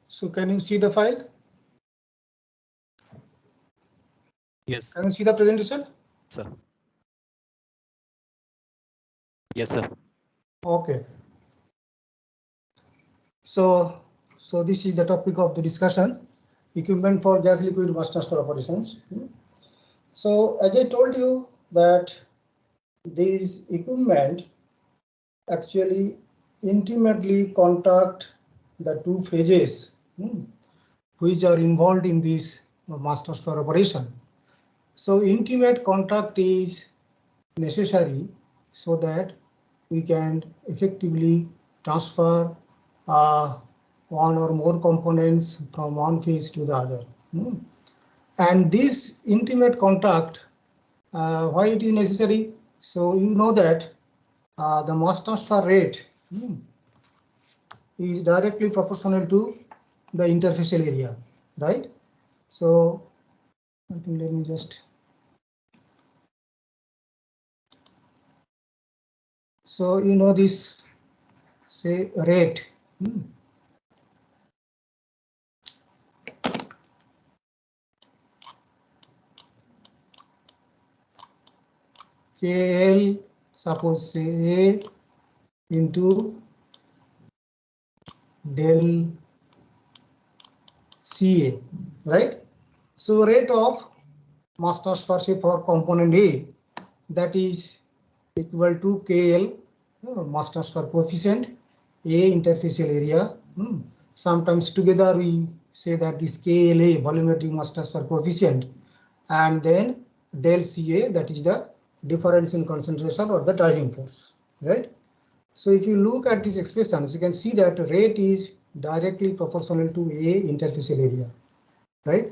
So can you see the file? Yes. Can you see the presentation? Sir. Yes, sir. Okay. So this is the topic of the discussion, equipment for gas liquid mass transfer operations. So as I told you that these equipment actually intimately contact the two phases which are involved in this mass transfer operation. So intimate contact is necessary so that we can effectively transfer one or more components from one phase to the other. And this intimate contact, why it is necessary? So you know that the mass transfer rate is directly proportional to the interfacial area, right? So I think let me just. So you know this, say rate. KL, suppose say A into del CA, right? So rate of mass transfer for component A, that is equal to KL, mass transfer coefficient, A interfacial area. Sometimes together we say that this KLA, volumetric mass transfer coefficient, and then del CA, that is the difference in concentration or the driving force, right? So if you look at these expressions, you can see that rate is directly proportional to A interfacial area, right?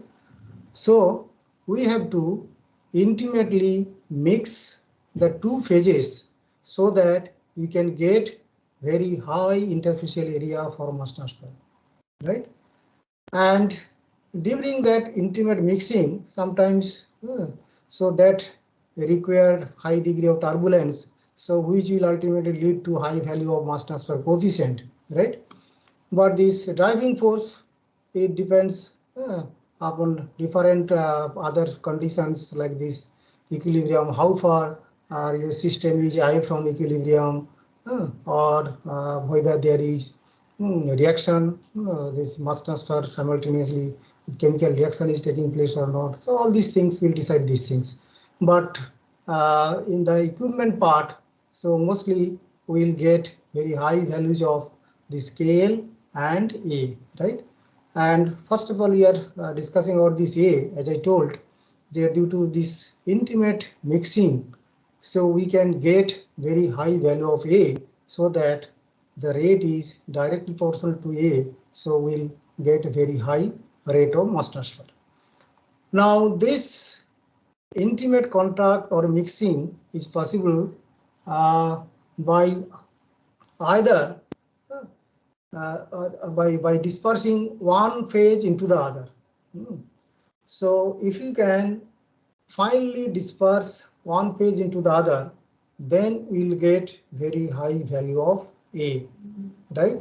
So we have to intimately mix the two phases so that we can get very high interfacial area for mass transfer, right? And during that intimate mixing, sometimes so that require high degree of turbulence, so which will ultimately lead to high value of mass transfer coefficient, right? But this driving force, it depends upon different other conditions like this equilibrium, how far your system is away from equilibrium, or whether there is reaction, this mass transfer simultaneously, chemical reaction is taking place or not. So all these things will decide these things. But in the equipment part, so mostly we will get very high values of the scale and A, right? And first of all, we are discussing about this A, as I told, that due to this intimate mixing, so we can get very high value of A so that the rate is directly proportional to A, so we'll get a very high rate of mass transfer. Now this intimate contact or mixing is possible by either by dispersing one phase into the other. So if you can finally disperse one phase into the other, then we'll get very high value of A, right?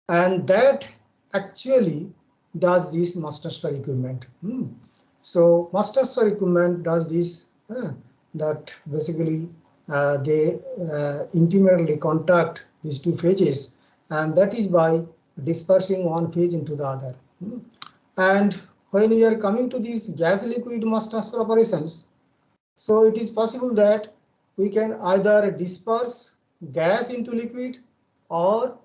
And that actually does this mass transfer equipment. So mass transfer equipment does this, that basically they intimately contact these two phases, and that is by dispersing one phase into the other. And when we are coming to these gas liquid mass transfer operations, so it is possible that we can either disperse gas into liquid or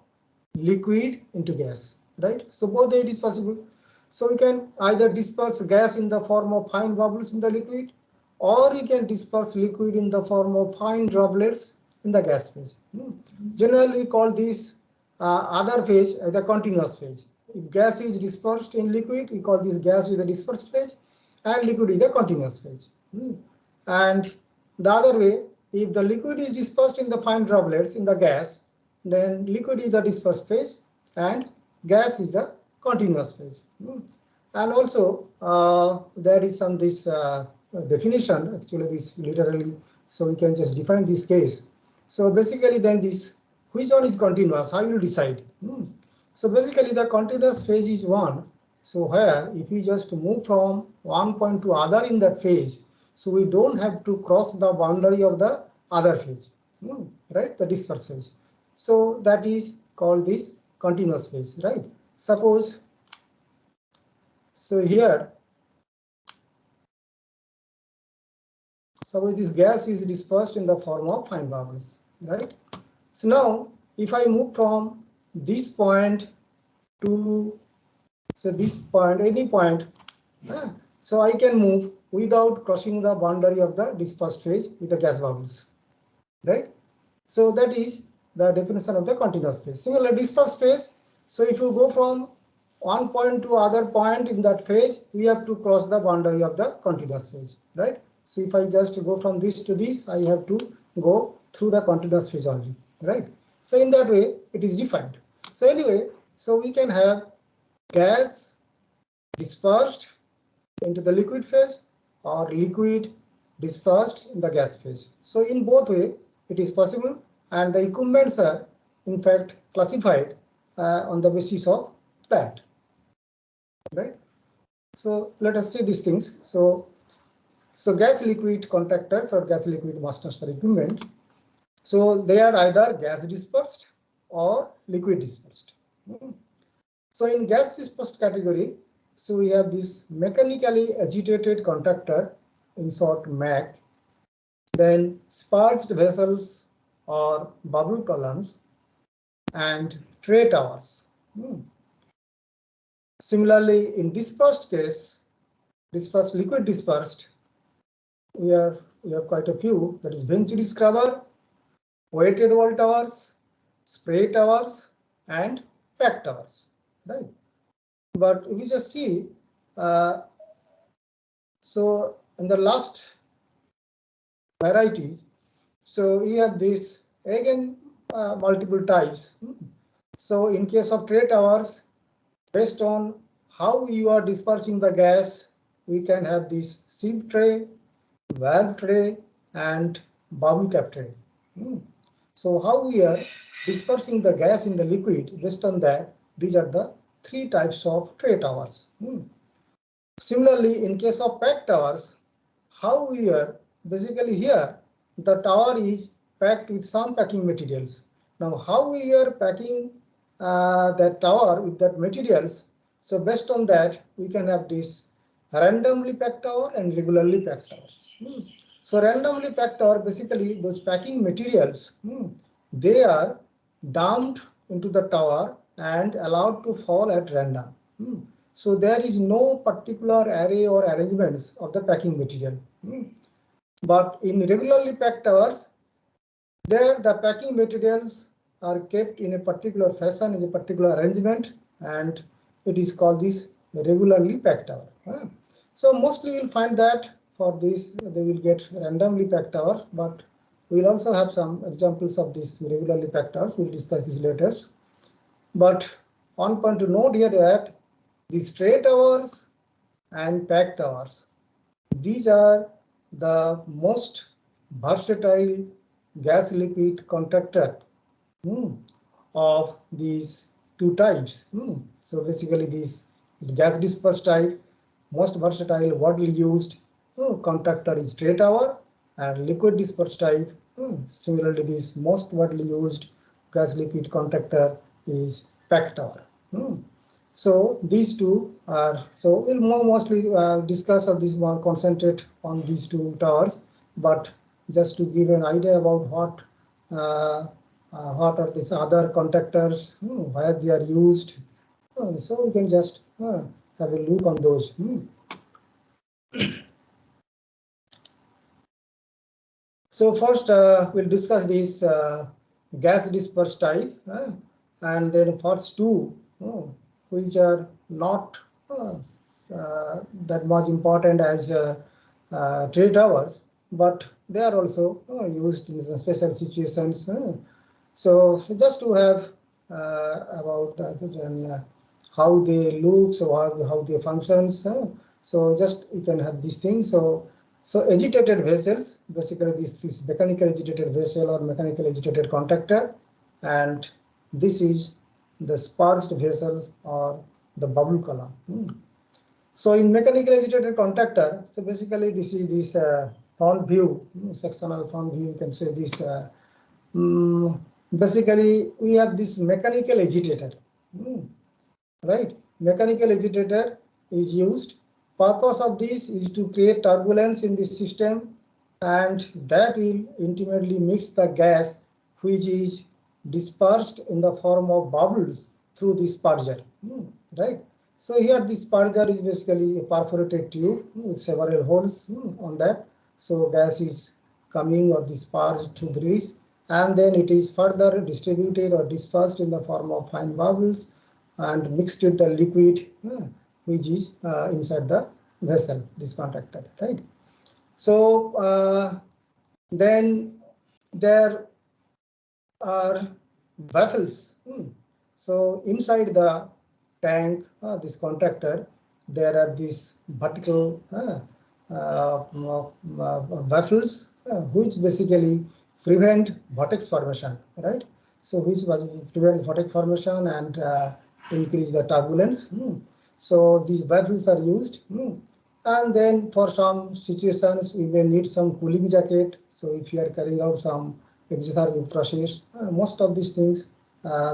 liquid into gas, right? So both it is possible. So we can either disperse gas in the form of fine bubbles in the liquid, or you can disperse liquid in the form of fine droplets in the gas phase. Generally we call this other phase as a continuous phase. If gas is dispersed in liquid, we call this gas with a dispersed phase, and liquid is a continuous phase. And the other way, if the liquid is dispersed in the fine droplets in the gas, then liquid is the dispersed phase and gas is the continuous phase. And also there is some this definition, actually this literally, so we can just define this case. So basically then this, which one is continuous, how you decide? So basically the continuous phase is one. So where if we just move from one point to other in that phase, so we don't have to cross the boundary of the other phase, right? The dispersed phase. So that is called this continuous phase, right? Suppose, so here, suppose this gas is dispersed in the form of fine bubbles, right? So now if I move from this point to, so this point, any point, so I can move without crossing the boundary of the dispersed phase with the gas bubbles, right? So that is the definition of the continuous phase. Similar dispersed phase. So if you go from one point to other point in that phase, we have to cross the boundary of the continuous phase, right? So if I just go from this to this, I have to go through the continuous phase only, right? So in that way, it is defined. So anyway, so we can have gas dispersed into the liquid phase or liquid dispersed in the gas phase. So in both way, it is possible, and the equipments are in fact classified on the basis of that, right? So let us see these things. So gas liquid contactors or gas liquid mass transfer equipment. So they are either gas dispersed or liquid dispersed. So in gas dispersed category, so we have this mechanically agitated contactor, in short MAC, then sparged vessels or bubble columns, and tray towers. Similarly, in dispersed case, dispersed liquid dispersed, we have quite a few. That is venturi scrubber, weighted wall towers, spray towers, and pack towers, right? But if you just see, so in the last varieties, so we have this again multiple types. So in case of tray towers, based on how you are dispersing the gas, we can have this sieve tray, valve tray, and bubble cap tray. So how we are dispersing the gas in the liquid, based on that, these are the three types of tray towers. Similarly, in case of pack towers, how we are basically here, the tower is packed with some packing materials. Now, how we are packing that tower with that materials? So based on that, we can have this randomly packed tower and regularly packed tower. So randomly packed tower, basically those packing materials, they are dumped into the tower and allowed to fall at random. So there is no particular array or arrangements of the packing material. But in regularly packed towers, there the packing materials are kept in a particular fashion, in a particular arrangement, and it is called this regularly packed tower. So mostly you'll find that for this they will get randomly packed towers, but we'll also have some examples of these regularly packed towers. We'll discuss these later. But one point to note here that these tray towers and pack towers, these are the most versatile gas liquid contactor of these two types. So basically this gas dispersed type, most versatile, widely used contactor is tray tower, and liquid dispersed type, similarly this most widely used gas liquid contactor is pack tower. So these two are, so we'll mostly discuss of this one, concentrate on these two towers, but just to give an idea about what are these other contactors, where they are used, so we can just have a look on those. So first we'll discuss this gas dispersed type, and then first two, which are not that much important as tray towers, but they are also used in some special situations. So just to have about how they look, so how they functions. So just you can have these things. So agitated vessels, basically this mechanical agitated vessel or mechanical agitated contactor, and this is the sparged vessels or the bubble column. So in mechanical agitated contactor, so basically this is this front view, sectional front view, you can say this. Basically, we have this mechanical agitator, right? Mechanical agitator is used. Purpose of this is to create turbulence in the system, and that will ultimately mix the gas which is dispersed in the form of bubbles through this sparger, right? So here this sparger is basically a perforated tube with several holes on that. So gas is coming or dispersed through this, and then it is further distributed or dispersed in the form of fine bubbles and mixed with the liquid which is inside the vessel, this contactor, right? So then there are baffles. So inside the tank, this contactor, there are these vertical baffles which basically prevent vortex formation, right? So which prevents vortex formation and increase the turbulence. So these baffles are used. And then for some situations, we may need some cooling jacket. So if you are carrying out some exothermic process, most of these things,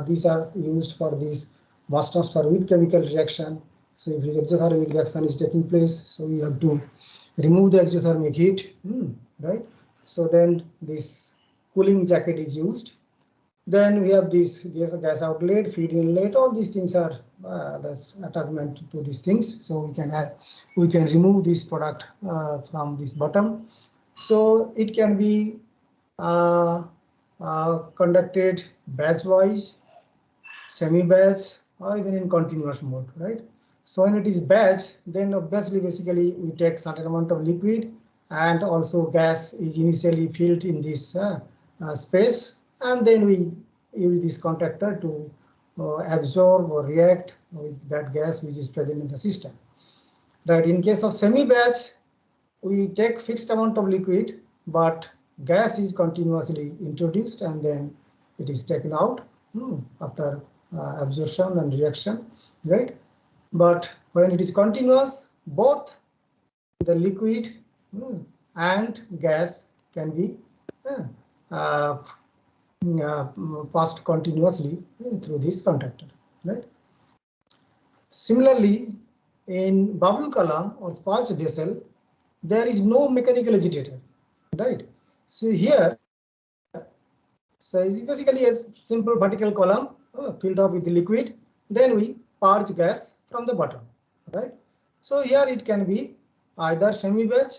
these are used for this mass transfer with chemical reaction. So if the exothermic reaction is taking place, so you have to remove the exothermic heat, right? So then this cooling jacket is used. Then we have this gas outlet, feed inlet. All these things are that's attachment to these things. So we can remove this product from this bottom. So it can be conducted batch wise, semi batch, or even in continuous mode, right? So when it is batch, then obviously basically we take certain amount of liquid, and also gas is initially filled in this space, and then we use this contactor to absorb or react with that gas which is present in the system. Right. In case of semi-batch, we take fixed amount of liquid, but gas is continuously introduced and then it is taken out after absorption and reaction, right? But when it is continuous, both the liquid and gas can be passed continuously through this contactor, right? Similarly, in bubble column or sparged vessel, there is no mechanical agitator, right? So here, so it's basically a simple vertical column filled up with the liquid. Then we purge gas from the bottom, right? So here it can be either semi-batch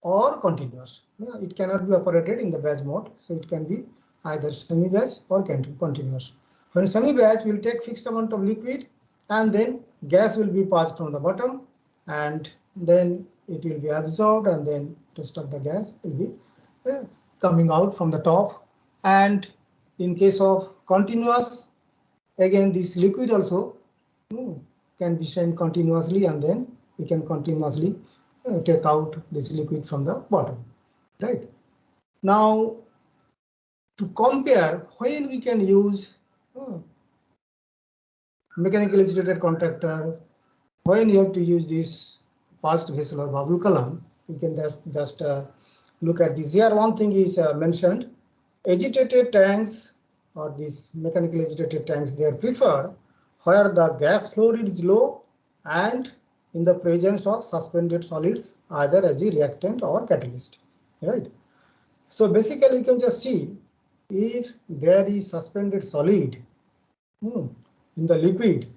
or continuous. It cannot be operated in the batch mode, so it can be either semi-batch or continuous. When semi-batch, will take fixed amount of liquid, and then gas will be passed from the bottom, and then it will be absorbed, and then rest of the gas will be coming out from the top. And in case of continuous, again this liquid also can be sent continuously, and then we can continuously take out this liquid from the bottom, right? Now, to compare when we can use mechanical agitated contactor, when you have to use this fast vessel or bubble column, we can just look at this. Here one thing is mentioned: agitated tanks or these mechanical agitated tanks, they are preferred where the gas flow rate is low and in the presence of suspended solids, either as a reactant or catalyst, right? So basically you can just see if there is suspended solid in the liquid,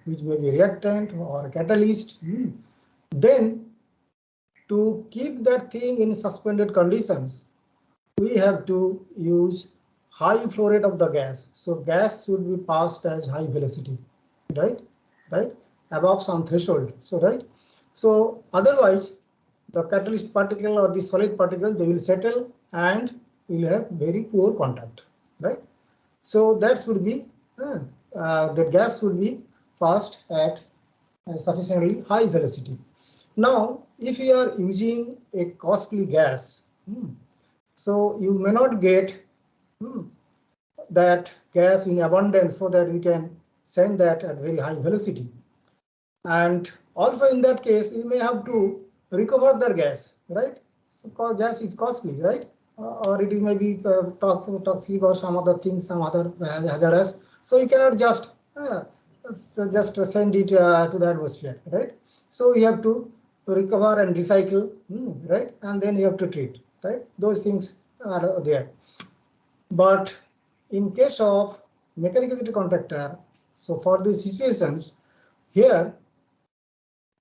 which may be reactant or catalyst, then to keep that thing in suspended conditions, we have to use high flow rate of the gas. So gas should be passed as high velocity, right? Above some threshold. So right. So otherwise, the catalyst particle or the solid particles, they will settle and will have very poor contact, right? So that should be the gas should be passed at sufficiently high velocity. Now, if you are using a costly gas, so you may not get that gas in abundance so that we can send that at very high velocity. And also in that case, we may have to recover the gas, right? So gas is costly, right? Or it may be toxic or some other things, some other hazardous. So you cannot just send it to the atmosphere, right? So we have to recover and recycle, right? And then you have to treat, right? Those things are there. But in case of mechanical agitated contactor, so for these situations here,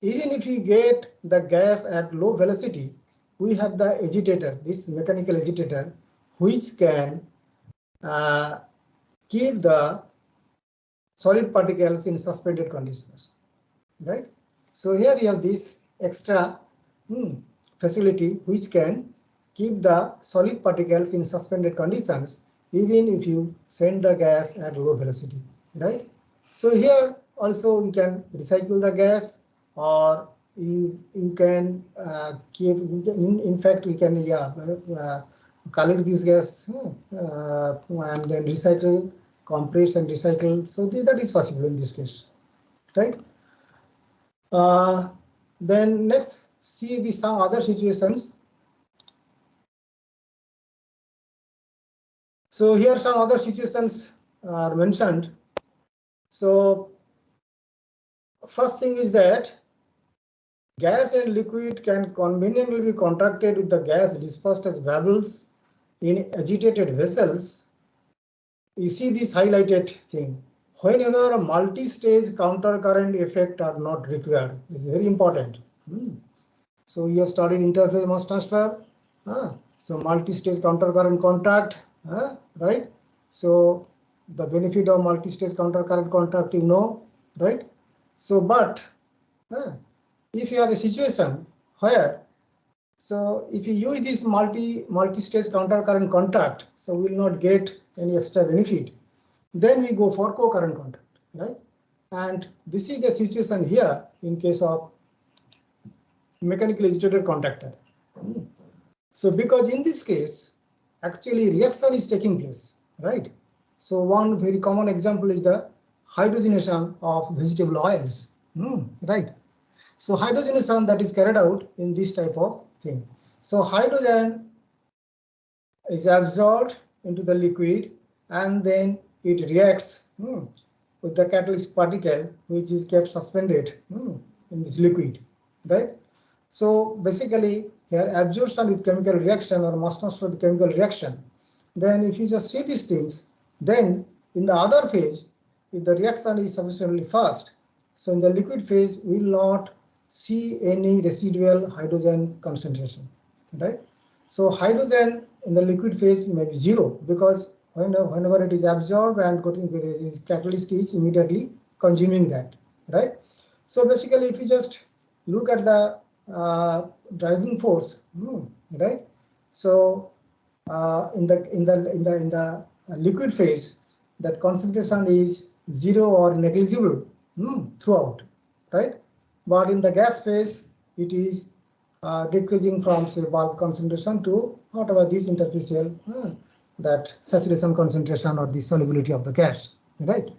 even if you get the gas at low velocity, we have the agitator, this mechanical agitator, which can keep the solid particles in suspended conditions, right? So here you have this extra facility which can keep the solid particles in suspended conditions even if you send the gas at low velocity, right? So here also you can recycle the gas, or you can keep, in fact we can collect this gas and then recycle, compress and recycle. So that is possible in this case, right? Then let's see some other situations. So here some other situations are mentioned. So first thing is that gas and liquid can conveniently be contracted with the gas dispersed as bubbles in agitated vessels. You see this highlighted thing. Whenever a multi-stage counter-current effect are not required, this is very important. So you have studied interface mass transfer. So multi-stage counter-current contact, right? So the benefit of multi-stage counter-current contact, you know, right? So, but if you have a situation where, so if you use this multi-stage counter-current contact, so we will not get any extra benefit. Then we go for co-current contact, right? And this is the situation here in case of mechanically agitated contactor. So because in this case, actually reaction is taking place, right? So one very common example is the hydrogenation of vegetable oils, right? So hydrogenation that is carried out in this type of thing. So hydrogen is absorbed into the liquid and then it reacts with the catalyst particle which is kept suspended in this liquid, right? So basically here absorption with chemical reaction or mass transfer with chemical reaction. Then if you just see these things, then in the other phase, if the reaction is sufficiently fast, so in the liquid phase we will not see any residual hydrogen concentration, right? So hydrogen in the liquid phase may be zero because whenever it is absorbed and its catalyst is immediately consuming that, right? So basically, if you just look at the driving force, right? So in the liquid phase, that concentration is zero or negligible throughout, right? But in the gas phase, it is decreasing from say bulk concentration to whatever this interfacial that saturation concentration or the solubility of the gas, right?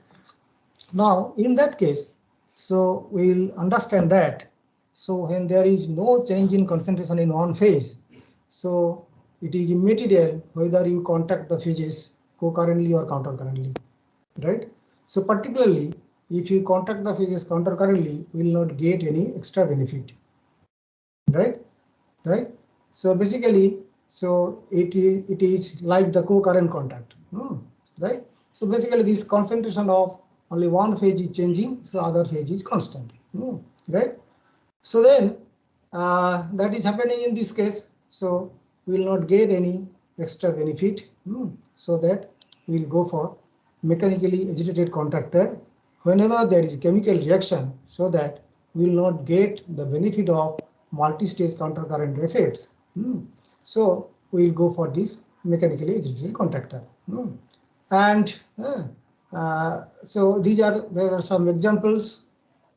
Now in that case, so we'll understand that. So when there is no change in concentration in one phase, so it is immaterial whether you contact the phases concurrently or countercurrently, right? So particularly if you contact the phases countercurrently, we will not get any extra benefit, right? So basically, so it is like the co-current contact, right? So basically this concentration of only one phase is changing, so other phase is constant, right? So then that is happening in this case, so we will not get any extra benefit, so that we will go for mechanically agitated contactor whenever there is chemical reaction, so that we will not get the benefit of multi-stage countercurrent effects. So we will go for this mechanically agitated contactor. And so there are some examples.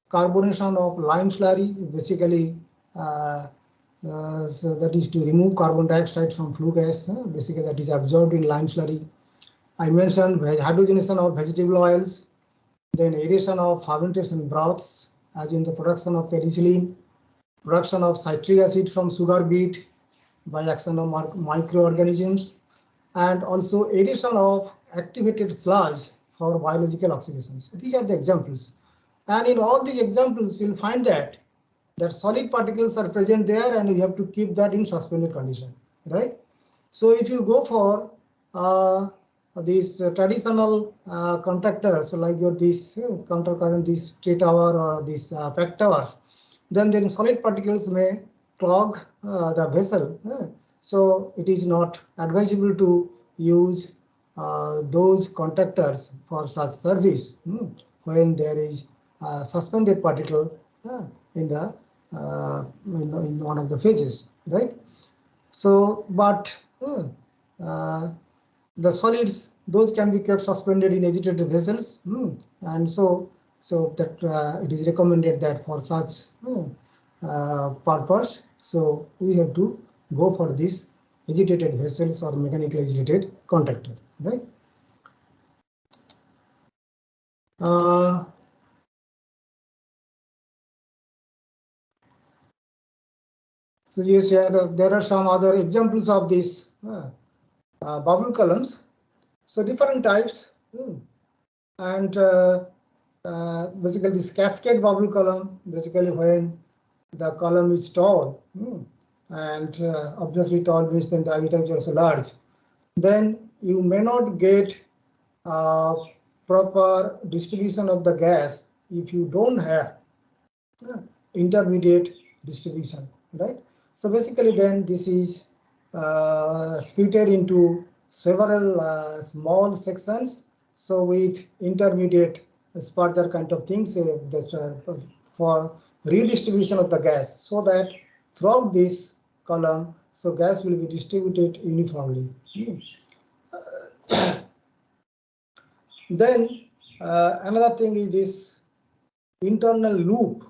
Carbonation of lime slurry, basically so that is to remove carbon dioxide from flue gas, basically that is absorbed in lime slurry. I mentioned hydrogenation of vegetable oils, then aeration of fermentation broths, as in the production of penicillin, production of citric acid from sugar beet by action of microorganisms, and also addition of activated sludge for biological oxidations. These are the examples. And in all the examples, you'll find that solid particles are present there, and you have to keep that in suspended condition, right? So if you go for these traditional contactors like your this countercurrent, this T tower or this pack towers, then solid particles may clog the vessel. So it is not advisable to use those contactors for such service when there is a suspended particle in the in one of the phases, right? So, but the solids, those can be kept suspended in agitated vessels, and so that it is recommended that for such purpose, so we have to go for this agitated vessels or mechanically agitated contactor, right? So yes, there are some other examples of these bubble columns. So different types, and basically this cascade bubble column, basically when the column is tall, and obviously tall means then diameter is also large, then you may not get proper distribution of the gas if you don't have intermediate distribution, right? So basically then this is splitted into several small sections. So with intermediate spurger kind of things for redistribution of the gas, so that throughout this column, so gas will be distributed uniformly. Then another thing is this internal loop.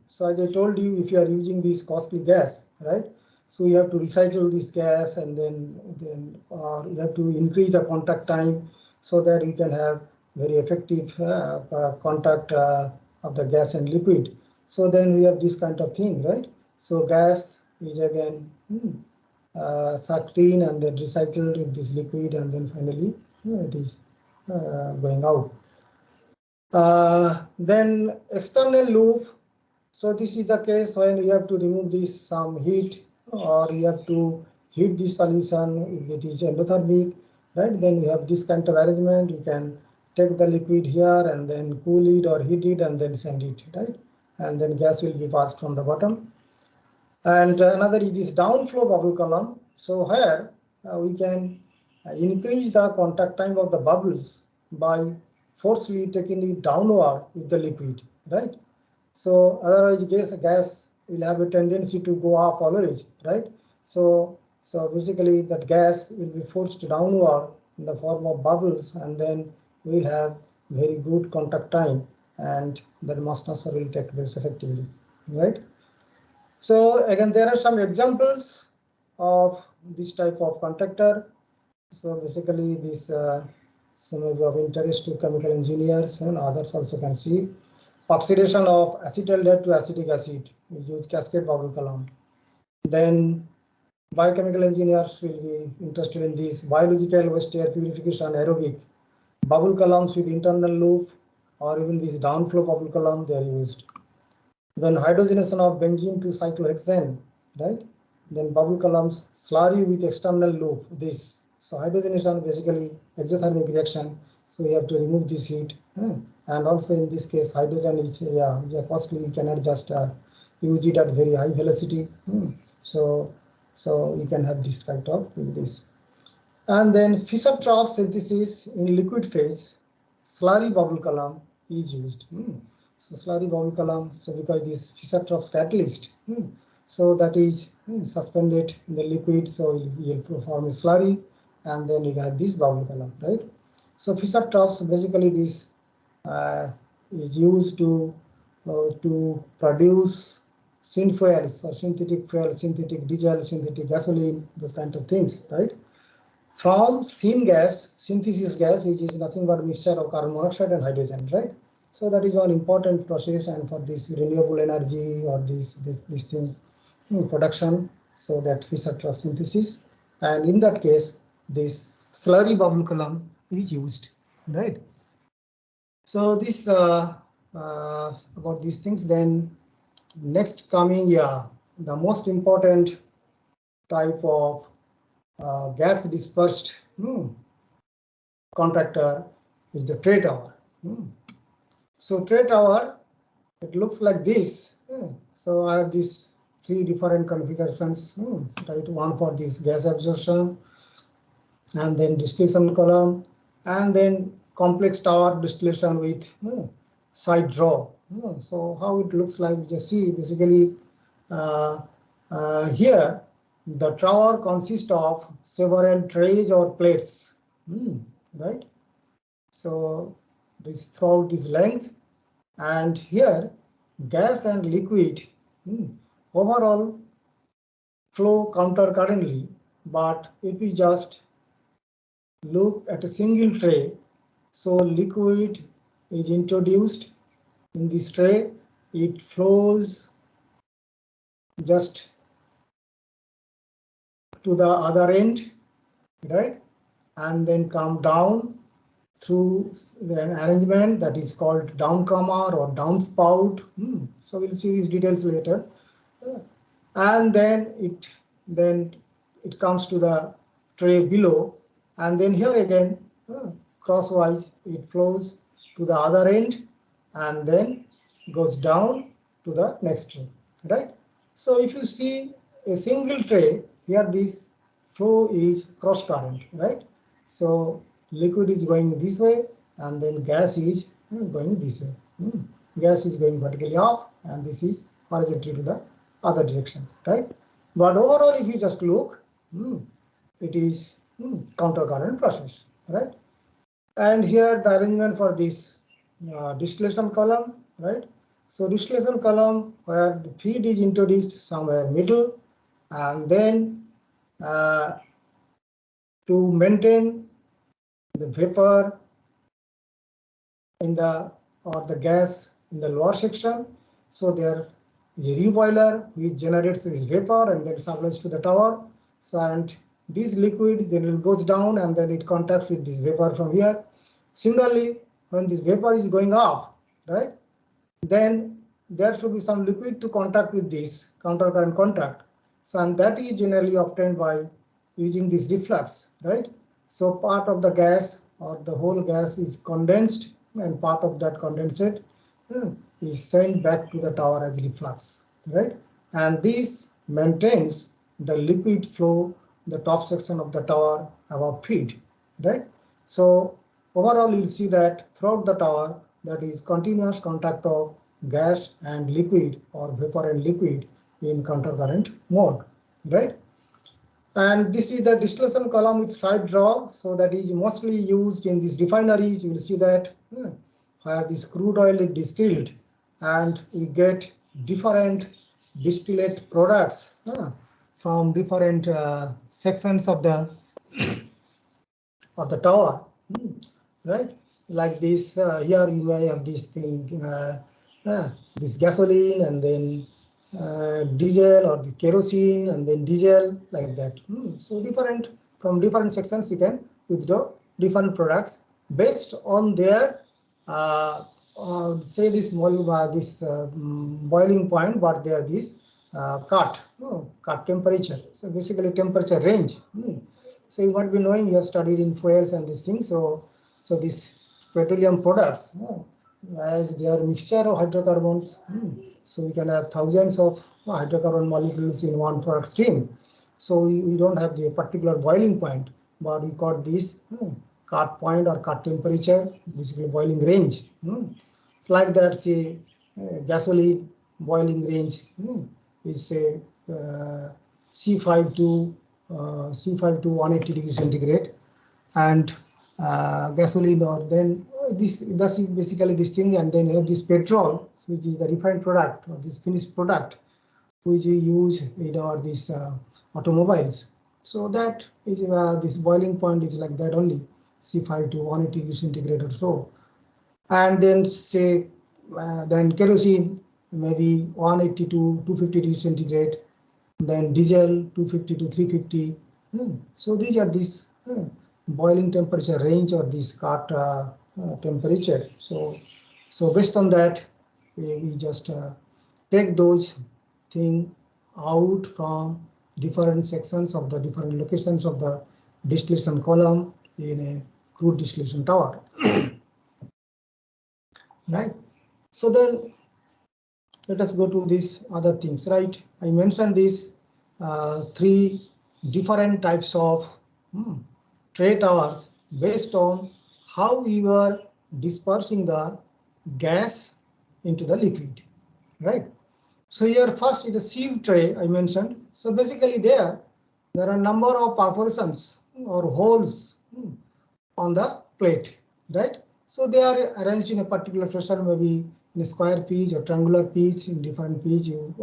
So as I told you, if you are using this costly gas, right? So you have to recycle this gas, and then you have to increase the contact time so that you can have very effective contact of the gas and liquid. So then we have this kind of thing, right? So gas is again sucked in and then recycled in this liquid, and then finally it is going out. Then external loop. So this is the case when you have to remove this some heat, or you have to heat this solution if it is endothermic, right? Then you have this kind of arrangement. You can take the liquid here and then cool it or heat it and then send it, right? And then gas will be passed from the bottom. And another is this downflow bubble column. So here we can increase the contact time of the bubbles by forcefully taking it downward with the liquid, right? So otherwise gas will have a tendency to go up always, right? So basically that gas will be forced downward in the form of bubbles, and then we'll have very good contact time, and the mass transfer will take place effectively, right? So again, there are some examples of this type of contactor. So basically this some of interest to chemical engineers and others also can see. Oxidation of acetaldehyde to acetic acid, we use cascade bubble column. Then biochemical engineers will be interested in this biological waste air purification aerobic bubble columns with internal loop, or even this downflow bubble column they are used. Then hydrogenation of benzene to cyclohexane, right? Then bubble columns slurry with external loop. This so hydrogenation basically exothermic reaction. So you have to remove this heat, and also in this case hydrogen is costly. You cannot just use it at very high velocity. So you can have this kind of with this. And then Fischer-Tropsch synthesis in liquid phase, slurry bubble column is used. So slurry bubble column, so because this Fischer-Tropsch catalyst, so that is suspended in the liquid, so you will form a slurry, and then you have this bubble column, right? So Fischer-Tropsch, basically this is used to produce synfuels or synthetic fuel, synthetic diesel, synthetic gasoline, those kind of things, right? from synthesis gas, which is nothing but mixture of carbon monoxide and hydrogen, right? So that is one important process, and for this renewable energy or this thing production, so that Fischer-Tropsch synthesis, and in that case, this slurry bubble column is used, right? So this about these things. Then next coming, the most important type of gas dispersed contactor is the tray tower. So tray tower, it looks like this. So I have these three different configurations, right? One for this gas absorption, and then distillation column, and then complex tower distillation with side draw. So how it looks like, just see basically here the tower consists of several trays or plates, right? So this throughout this length, and here gas and liquid overall flow counter currently, but if we just look at a single tray, so liquid is introduced in this tray, it flows just to the other end, right, and then come down through the arrangement that is called downcomer or downspout. So we'll see these details later. And then it comes to the tray below, and then here again crosswise it flows to the other end and then goes down to the next tray, right? So if you see a single tray, here this flow is cross current, right? So liquid is going this way and then gas is going this way. Gas is going vertically up and this is horizontally to the other direction, right? But overall, if you just look, it is counter current process, right? And here the arrangement for this distillation column, right? So distillation column where the feed is introduced somewhere middle, and then to maintain the vapor in the gas in the lower section. So there is a reboiler which generates this vapor and then supplies to the tower. So and this liquid then it goes down and then it contacts with this vapor from here. Similarly, when this vapor is going up, right, then there should be some liquid to contact with this counter current contact. So and that is generally obtained by using this reflux, right? So part of the gas or the whole gas is condensed, and part of that condensate is sent back to the tower as reflux, right? And this maintains the liquid flow, the top section of the tower above feed, right? So overall, you'll see that throughout the tower, that is continuous contact of gas and liquid or vapor and liquid in counter current mode, right? And this is the distillation column with side draw. So that is mostly used in these refineries. You will see that where this crude oil is distilled and we get different distillate products from different sections of the tower, right? Like this here you may have this thing, this gasoline and then diesel or the kerosene and then diesel, like that. So different from different sections you can withdraw different products based on their say this boiling point, but there this cut temperature. So basically temperature range. So you might be knowing, you have studied in fuels and these things. So these petroleum products, as they are mixture of hydrocarbons, so we can have thousands of hydrocarbon molecules in one product stream. So we don't have the particular boiling point, but we got this cut point or cut temperature, basically boiling range. Like that, say gasoline boiling range is say C5 to 180 degrees centigrade, and gasoline, or then this is basically this thing, and then you have this petrol, which is the refined product or this finished product which we use in our these automobiles. So that is this boiling point is like that only, C5 to 180 degree centigrade or so. And then say then kerosene maybe 180 to 250 degree centigrade, then diesel 250 to 350. So these are this boiling temperature range or this cart temperature. So based on that, we just take those thing out from different sections of the different locations of the distillation column in a crude distillation tower. Right. So then let us go to these other things. Right. I mentioned these three different types of tray towers based on how we were dispersing the gas into the liquid. Right. So here first is the sieve tray I mentioned. So basically there are a number of perforations or holes on the plate, right? So they are arranged in a particular fashion, maybe in a square pitch or triangular pitch. In different pitch, you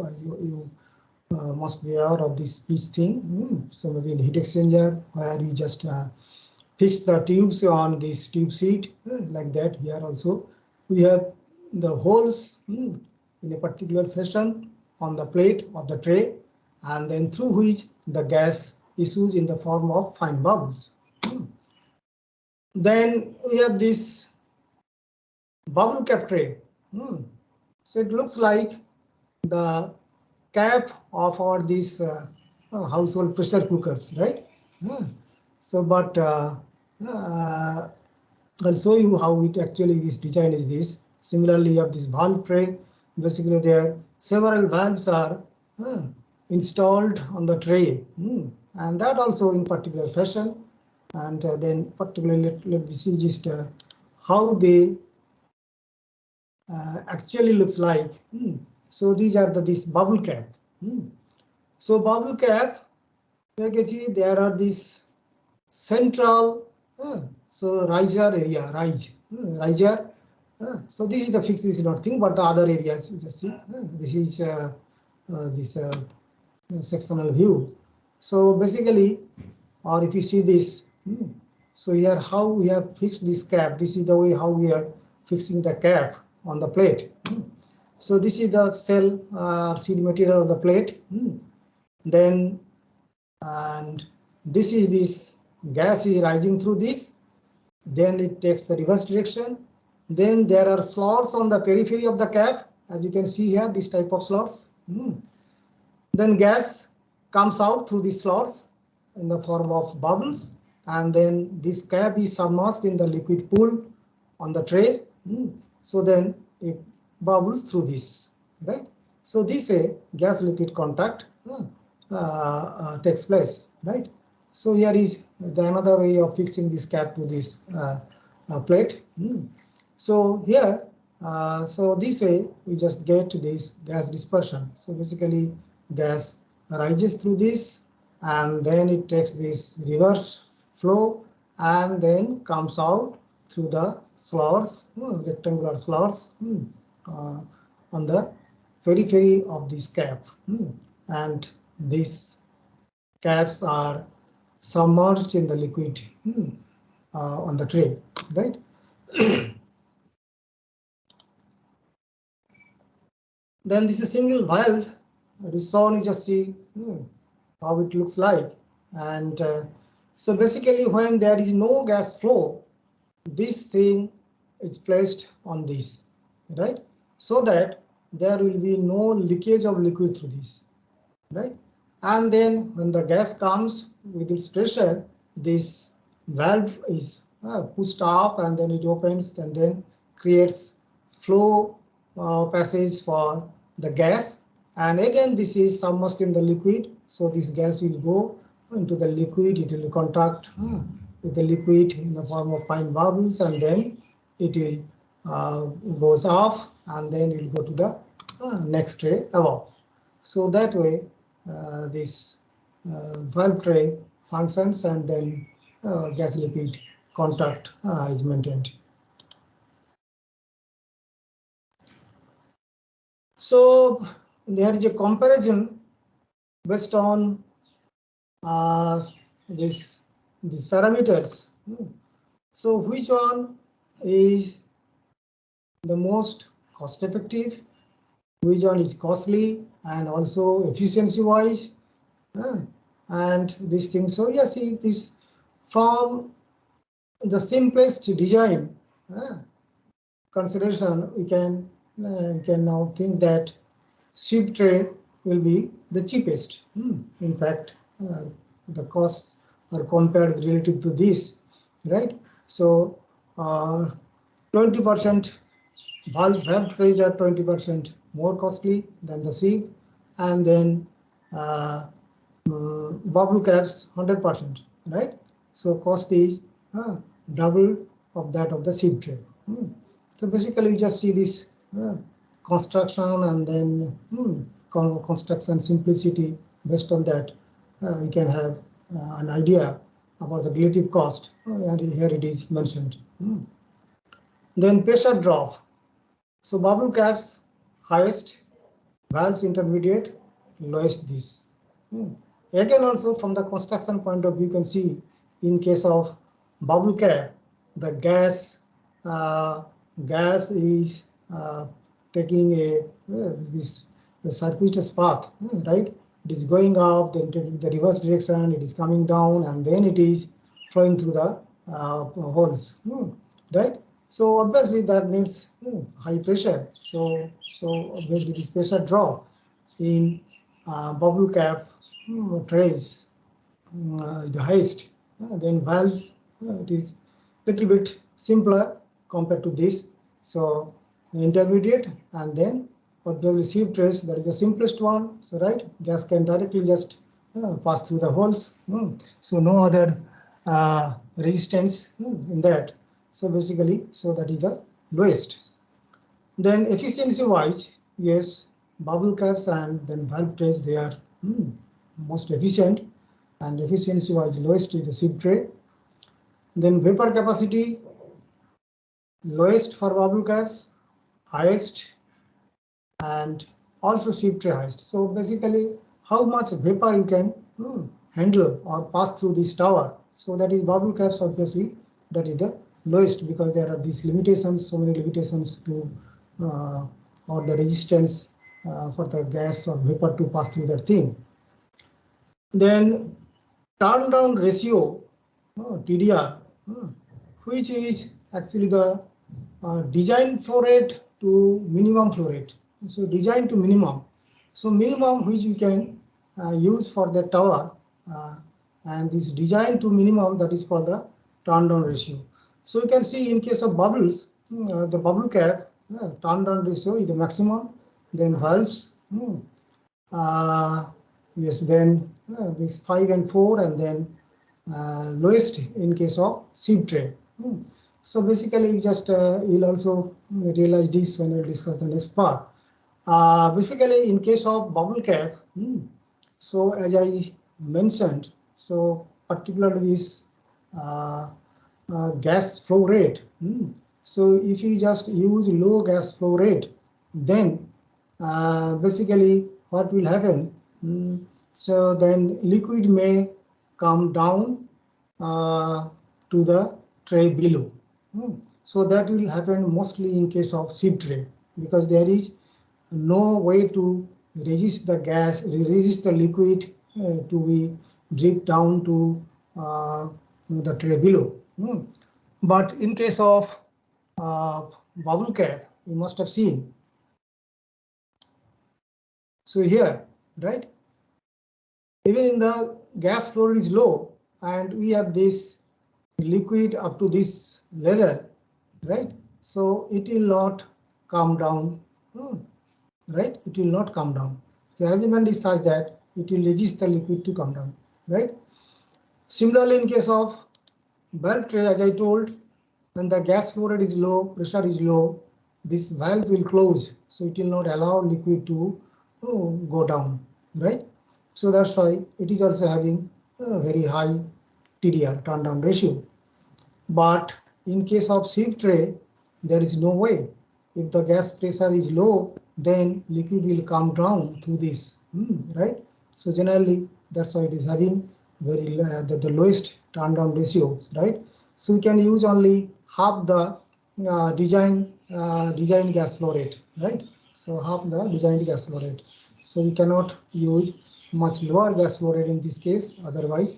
must be aware of this pitch thing. So maybe in heat exchanger where you just fix the tubes on this tube seat like that. Here also we have the holes in a particular fashion on the plate of the tray, and then through which the gas issues in the form of fine bubbles. Then we have this bubble cap tray. So it looks like the cap of our these household pressure cookers, right? So, but I'll show you how it actually this design is this. Similarly, you have this valve tray. Basically, there several valves are installed on the tray, and that also in particular fashion. And then particularly let me see just how they actually looks like. So these are this bubble cap. So bubble cap, you can see there are this central so riser area, riser. So this is the fix. This is not thing, but the other areas you just see. This is this sectional view. So basically, or if you see this, so here how we have fixed this cap. This is the way how we are fixing the cap on the plate. So this is the cell seed material of the plate. Then and this is this gas is rising through this. Then it takes the reverse direction. Then there are slots on the periphery of the cap, as you can see here, this type of slots. Then gas comes out through these slots in the form of bubbles, and then this cap is submerged in the liquid pool on the tray. So then it bubbles through this, right? So this way gas liquid contact takes place, right? So here is the another way of fixing this cap to this plate. So here, so this way we just get this gas dispersion. So basically gas rises through this, and then it takes this reverse flow and then comes out through the slots, rectangular slots on the periphery of this cap. And these caps are submerged in the liquid on the tray, right? Then this is a single valve. It is shown. You just see how it looks like. And so basically when there is no gas flow, this thing is placed on this, right? So that there will be no leakage of liquid through this, right? And then when the gas comes with its pressure, this valve is pushed up and then it opens and then creates flow passage for the gas. And again, this is submerged in the liquid. So this gas will go into the liquid. It will contact with the liquid in the form of fine bubbles, and then it will goes off, and then it will go to the next tray above. So that way this valve tray functions, and then gas liquid contact is maintained. So there is a comparison based on this these parameters. So which one is the most cost effective, which one is costly, and also efficiency wise, and these things. So yeah, see this from the simplest design consideration, we can now think that sieve tray will be the cheapest. In fact, the costs are compared relative to this, right? So 20% valve trays are 20% more costly than the sieve, and then bubble caps 100%, right? So cost is double of that of the sieve tray. So basically, you just see this construction and then construction simplicity. Based on that, we can have an idea about the relative cost. And here it is mentioned. Then pressure drop. So bubble caps highest, valves intermediate, lowest this. Again, also from the construction point of view, you can see in case of bubble cap, the gas is taking this circuitous path, right? It is going up, then taking the reverse direction, it is coming down, and then it is flowing through the holes, right? So obviously that means high pressure. So obviously this pressure drop in bubble cap trays the highest. Then valves, it is little bit simpler compared to this. So intermediate, and then obviously sieve trays, that is the simplest one. So right, gas can directly just pass through the holes. So no other resistance in that. So basically, so that is the lowest. Then efficiency wise, yes, bubble caps and then valve trays, they are most efficient, and efficiency wise lowest is the sieve tray. Then vapor capacity, lowest for bubble caps, highest, and also sieve tray highest. So basically, how much vapor you can handle or pass through this tower. So that is bubble caps, obviously, that is the lowest, because there are these limitations, so many limitations to or the resistance for the gas or vapor to pass through that thing. Then turn down ratio, TDR, which is actually the design flow rate to minimum flow rate. So design to minimum. So minimum which you can use for the tower, and this design to minimum, that is called the turn down ratio. So you can see in case of bubbles, the bubble cap turn down ratio is the maximum. Then valves, yes, then this 5 and 4, and then lowest in case of sieve tray. So basically, just you'll also realize this when we discuss the next part. Basically, in case of bubble cap, so as I mentioned, so particularly this gas flow rate. So if you just use low gas flow rate, then basically what will happen? So then liquid may come down to the tray below. So that will happen mostly in case of sieve tray, because there is no way to resist the gas, resist the liquid to be drip down to the tray below. But in case of bubble cap, you must have seen. So here, right? Even in the gas flow rate is low, and we have this liquid up to this level, right? So it will not come down, right? It will not come down. The arrangement is such that it will resist the liquid to come down, right? Similarly, in case of valve tray, as I told, when the gas flow rate is low, pressure is low, this valve will close, so it will not allow liquid to go down, right? So that's why it is also having a very high TDR, turn down ratio. But in case of sieve tray, there is no way. If the gas pressure is low, then liquid will come down through this, right? So generally, that's why it is having the lowest turn down ratio, right? So we can use only half the design gas flow rate, right? So half the designed gas flow rate. So we cannot use much lower gas flow rate in this case. Otherwise,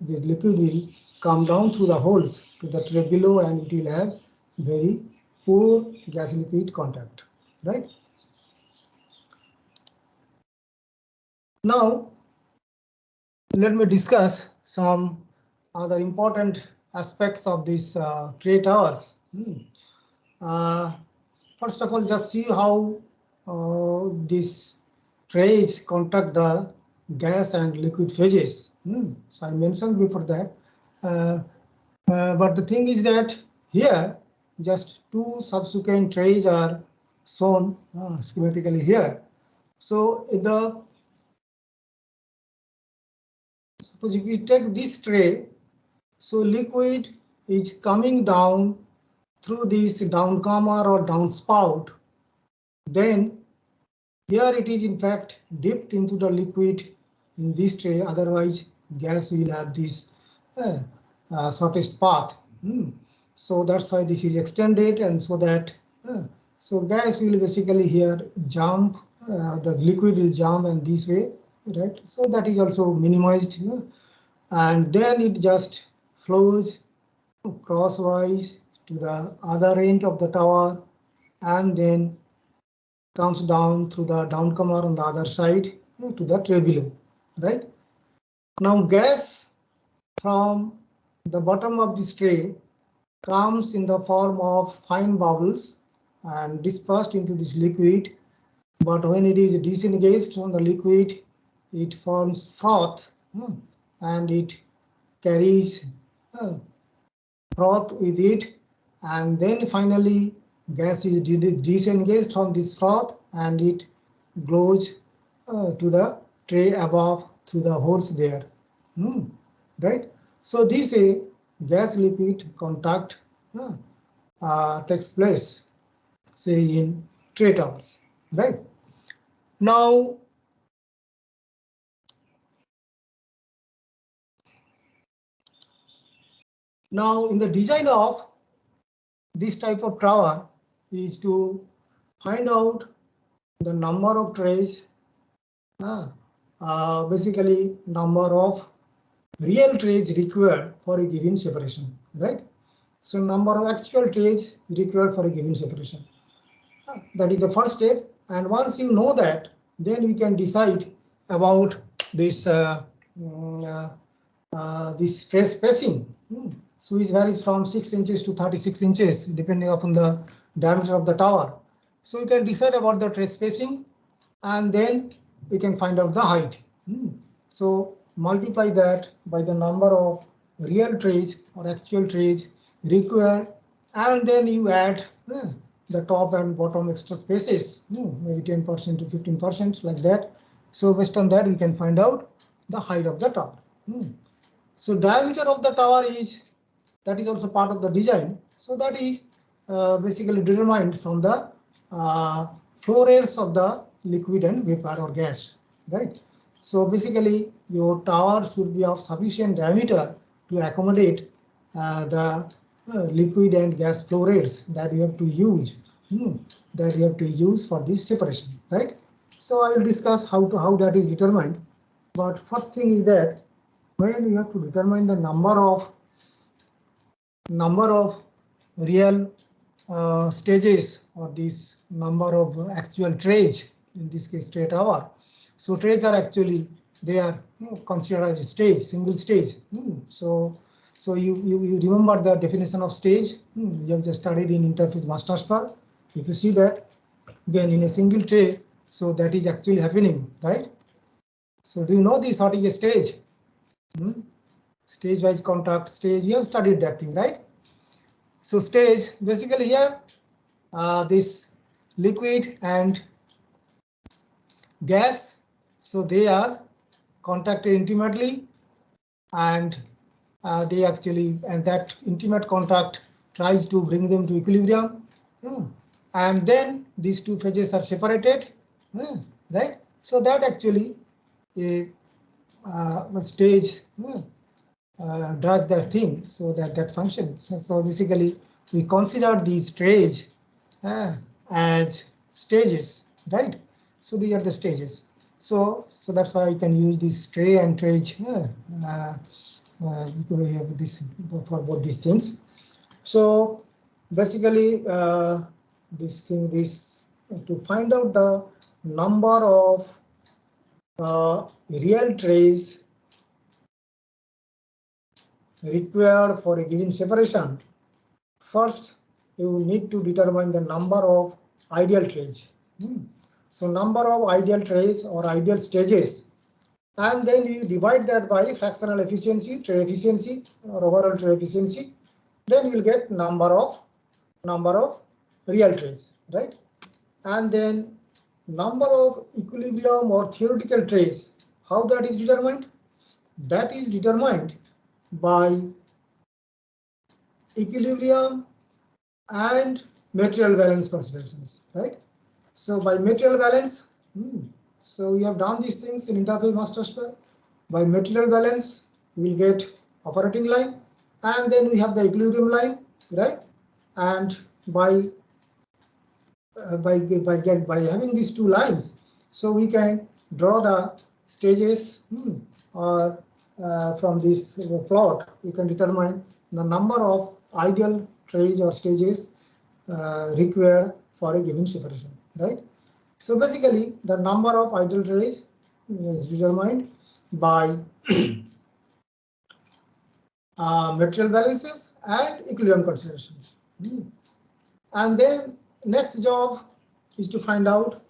the liquid will come down through the holes to the tray below, and it will have very poor gas liquid contact, right? Now, let me discuss some other important aspects of these tray towers. First of all, just see how these trays contact the gas and liquid phases. So I mentioned before that. But the thing is that here, just two subsequent trays are shown schematically here. So suppose if we take this tray, so liquid is coming down through this downcomer or downspout. Then here it is in fact dipped into the liquid in this tray. Otherwise, gas will have this shortest path. So that's why this is extended, and so that so gas will basically here jump, the liquid will jump and this way, right? So that is also minimized, and then it just flows crosswise to the other end of the tower, and then comes down through the downcomer on the other side to the tray below, right? Now gas from the bottom of this tray comes in the form of fine bubbles and dispersed into this liquid, but when it is disengaged from the liquid, it forms froth, and it carries froth with it, and then finally gas is disengaged from this froth and it glows to the tray above through the holes there, right? So this gas liquid contact takes place, say, in tray towers, right? Now, in the design of this type of tower is to find out the number of trays, basically number of real trays required for a given separation, right? So number of actual trays required for a given separation. That is the first step. And once you know that, then we can decide about this this tray spacing. So it varies from 6 inches to 36 inches, depending upon the diameter of the tower. So we can decide about the tray spacing, and then we can find out the height. So multiply that by the number of real trays or actual trays required, and then you add the top and bottom extra spaces, maybe 10% to 15%, like that. So based on that, we can find out the height of the tower. So diameter of the tower that is also part of the design. So that is basically determined from the flow rates of the liquid and vapor or gas, right? So basically your tower should be of sufficient diameter to accommodate the liquid and gas flow rates that you have to use, for this separation, right? So I will discuss how that is determined. But first thing is that when you have to determine the number of real stages, or this number of actual trays, in this case tray tower. So trays are actually, they are considered as a stage, single stage. So you remember the definition of stage. You have just studied in interface mass transfer. If you see that, then in a single tray, so that is actually happening, right? So do you know this, what is a stage? Stage wise contact stage, you have studied that thing, right? So stage, basically here, this liquid and gas, so they are contacted intimately, and that intimate contact tries to bring them to equilibrium, and then these two phases are separated, right? So that actually stage does that thing, so that function. So basically, we consider these stage as stages, right? So these are the stages. So that's why I can use this tray and trage because we have this for both these things. So basically, this to find out the number of real trays required for a given separation, first you need to determine the number of ideal trays. So number of ideal trays or ideal stages, and then you divide that by fractional efficiency, tray efficiency, or overall tray efficiency. Then you will get number of real trays, right? And then number of equilibrium or theoretical trays. How that is determined? That is determined by equilibrium and material balance considerations, right? So by material balance, so we have done these things in interface mass transfer. By material balance, we will get operating line, and then we have the equilibrium line, right? And by having these two lines, so we can draw the stages, or from this plot, we can determine the number of ideal trays or stages required for a given separation, right? So basically, the number of ideal trays is determined by material balances and equilibrium considerations. And then next job is to find out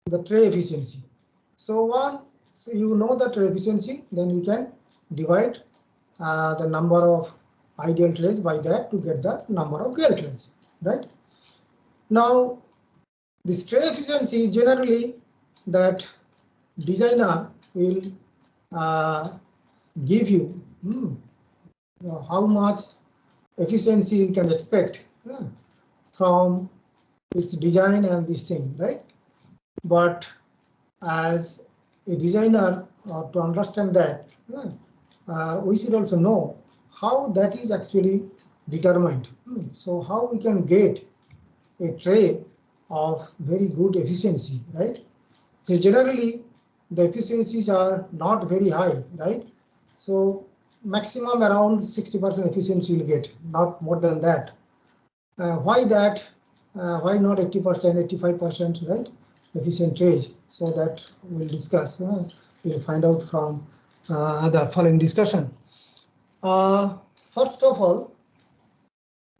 the tray efficiency. So you know the tray efficiency, then you can divide the number of ideal trays by that to get the number of real trays, right? Now, this tray efficiency generally that designer will give you how much efficiency you can expect from its design and this thing, right? But as a designer, to understand that, we should also know how that is actually determined. So how we can get a tray of very good efficiency, right? So generally, the efficiencies are not very high, right? So maximum around 60% efficiency you will get, not more than that. Why that? Why not 80%, 85%, right? Efficient trays. So that we'll discuss. We'll find out from the following discussion. First of all,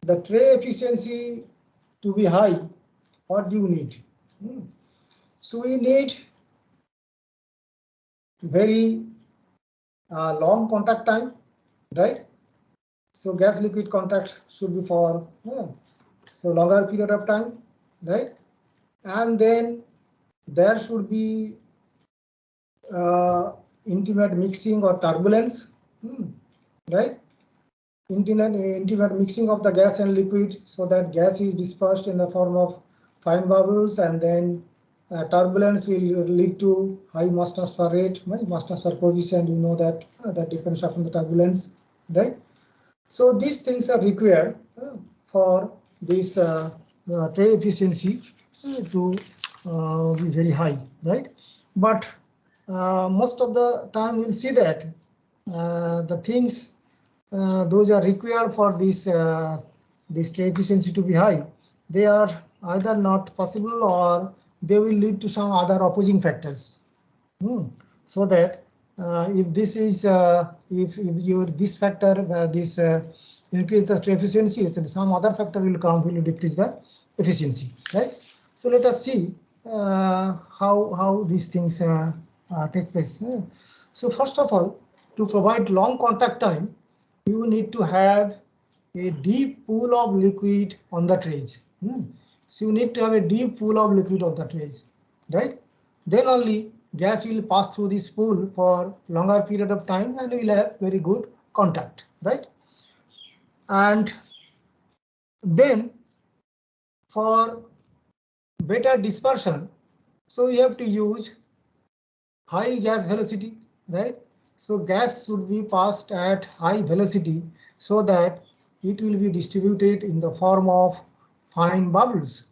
the tray efficiency to be high, what do you need? So we need very long contact time, right? So gas liquid contact should be for so longer period of time, right? And then there should be intimate mixing or turbulence, right? Intimate mixing of the gas and liquid, so that gas is dispersed in the form of fine bubbles, and then turbulence will lead to high mass transfer rate, mass transfer coefficient. You know that that depends upon the turbulence, right? So these things are required for this tray efficiency to be very high, right? But most of the time we'll see that the things those are required for this tray efficiency to be high, they are either not possible or they will lead to some other opposing factors. So that if this is if your this factor this increase the tray efficiency, then some other factor will come, will decrease the efficiency, right? So let us see how these things take place. So first of all, to provide long contact time, you need to have a deep pool of liquid on the trays. So you need to have a deep pool of liquid on the trays, right? Then only gas will pass through this pool for longer period of time and will have very good contact, right? And then for better dispersion, so you have to use high gas velocity, right? So gas should be passed at high velocity so that it will be distributed in the form of fine bubbles.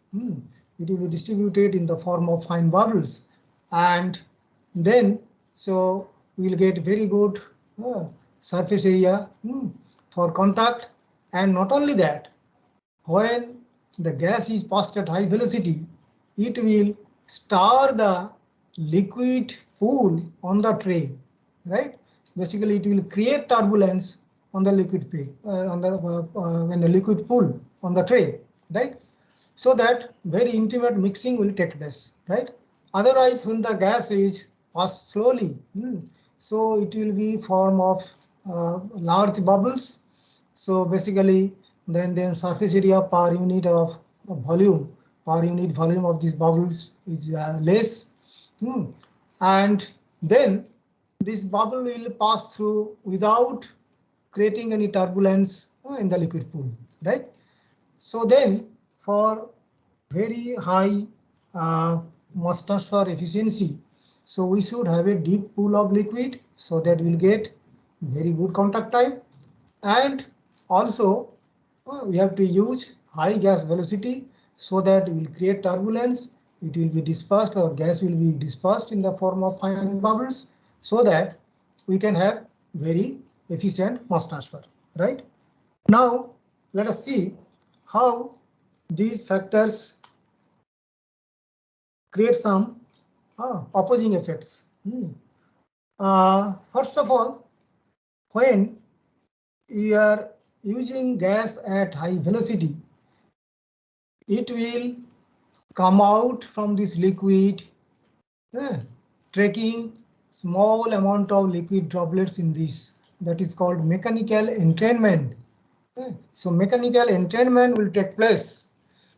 It will be distributed in the form of fine bubbles, and then so we will get very good surface area for contact. And not only that, when the gas is passed at high velocity, it will stir the liquid pool on the tray, right? Basically, it will create turbulence on the liquid tray, when the liquid pool on the tray, right? So that very intimate mixing will take place, right? Otherwise, when the gas is passed slowly, so it will be form of large bubbles. So basically, then surface area per unit of volume, per unit volume of these bubbles is less. And then this bubble will pass through without creating any turbulence in the liquid pool, right? So then for very high mass transfer efficiency, so we should have a deep pool of liquid so that we'll get very good contact time. And also we have to use high gas velocity so that we will create turbulence. It will be dispersed, or gas will be dispersed in the form of fine bubbles, so that we can have very efficient mass transfer, right? Now let us see how these factors create some opposing effects. First of all, when you are using gas at high velocity, it will come out from this liquid, taking small amount of liquid droplets in this. That is called mechanical entrainment. So mechanical entrainment will take place.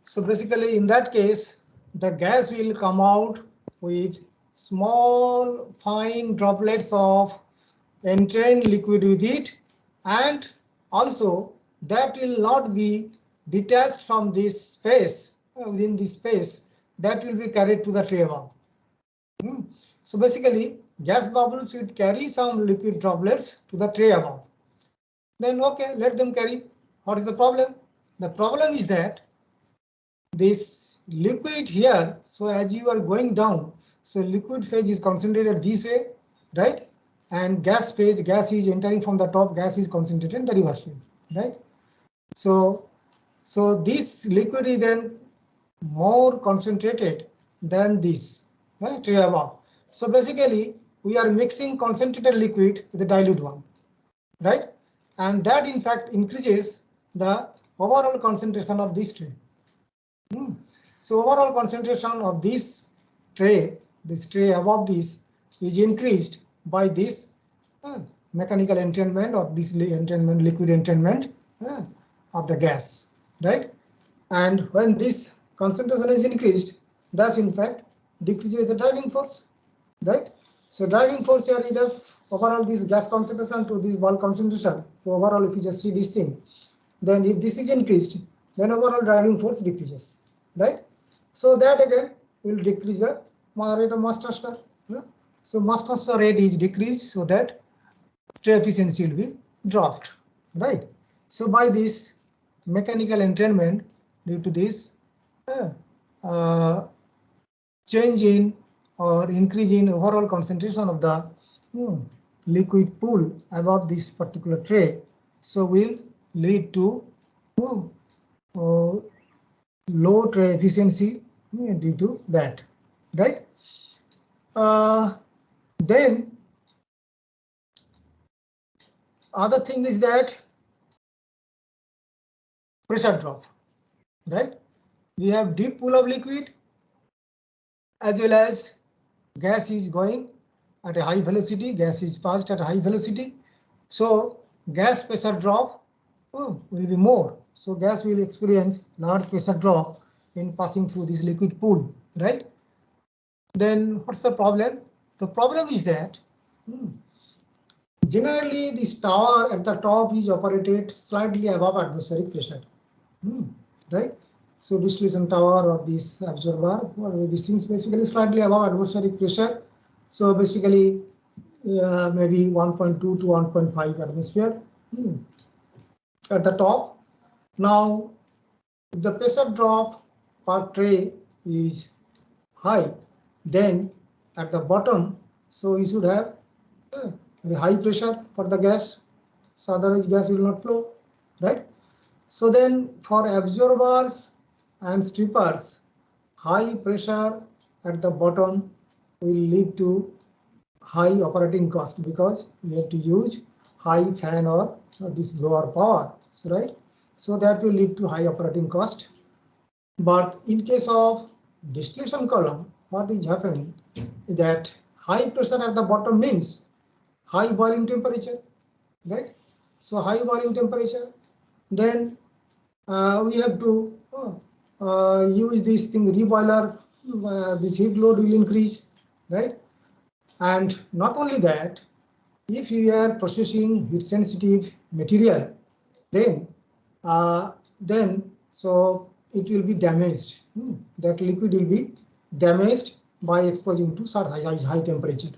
So basically, in that case, the gas will come out with small fine droplets of entrained liquid with it, and also that will not be detached from this space. Within this space, that will be carried to the tray above. So basically, gas bubbles will carry some liquid droplets to the tray above. Then okay, let them carry. What is the problem? The problem is that this liquid here, so as you are going down, so liquid phase is concentrated this way, right? And gas phase, gas is entering from the top, gas is concentrated in the reverse way, right? So this liquid is then more concentrated than this, right, tray above. So basically, we are mixing concentrated liquid with the dilute one, right? And that in fact increases the overall concentration of this tray. So overall concentration of this tray above this is increased by this mechanical entrainment, or this entrainment, liquid entrainment of the gas, right? And when this concentration is increased, thus in fact decreases the driving force, right? So driving force here is the overall this gas concentration to this bulk concentration. So overall, if you just see this thing, then if this is increased, then overall driving force decreases, right? So that again will decrease the rate of mass transfer. So mass transfer rate is decreased, so that tray efficiency will be dropped, right? So by this mechanical entrainment, due to this change in or increase in overall concentration of the liquid pool above this particular tray, so will lead to low tray efficiency due to that, right? Then other thing is that pressure drop, right? We have deep pool of liquid, as well as gas is going at a high velocity, gas is passed at a high velocity. So gas pressure drop will be more. So gas will experience large pressure drop in passing through this liquid pool, right? Then what's the problem? The problem is that generally this tower at the top is operated slightly above atmospheric pressure, right? So distillation tower or this absorber or these things basically slightly above atmospheric pressure. So basically maybe 1.2 to 1.5 atmosphere at the top. Now, if the pressure drop per tray is high, then at the bottom, so you should have very high pressure for the gas, so otherwise gas will not flow, right? So then for absorbers and strippers, high pressure at the bottom will lead to high operating cost because we have to use high fan or this blower power, so right? So that will lead to high operating cost. But in case of distillation column, what is happening is that high pressure at the bottom means high boiling temperature, right? So high boiling temperature, then we have to use this thing reboiler. This heat load will increase, right? And not only that, if you are processing heat sensitive material, then so it will be damaged. That liquid will be damaged by exposing to such high temperature.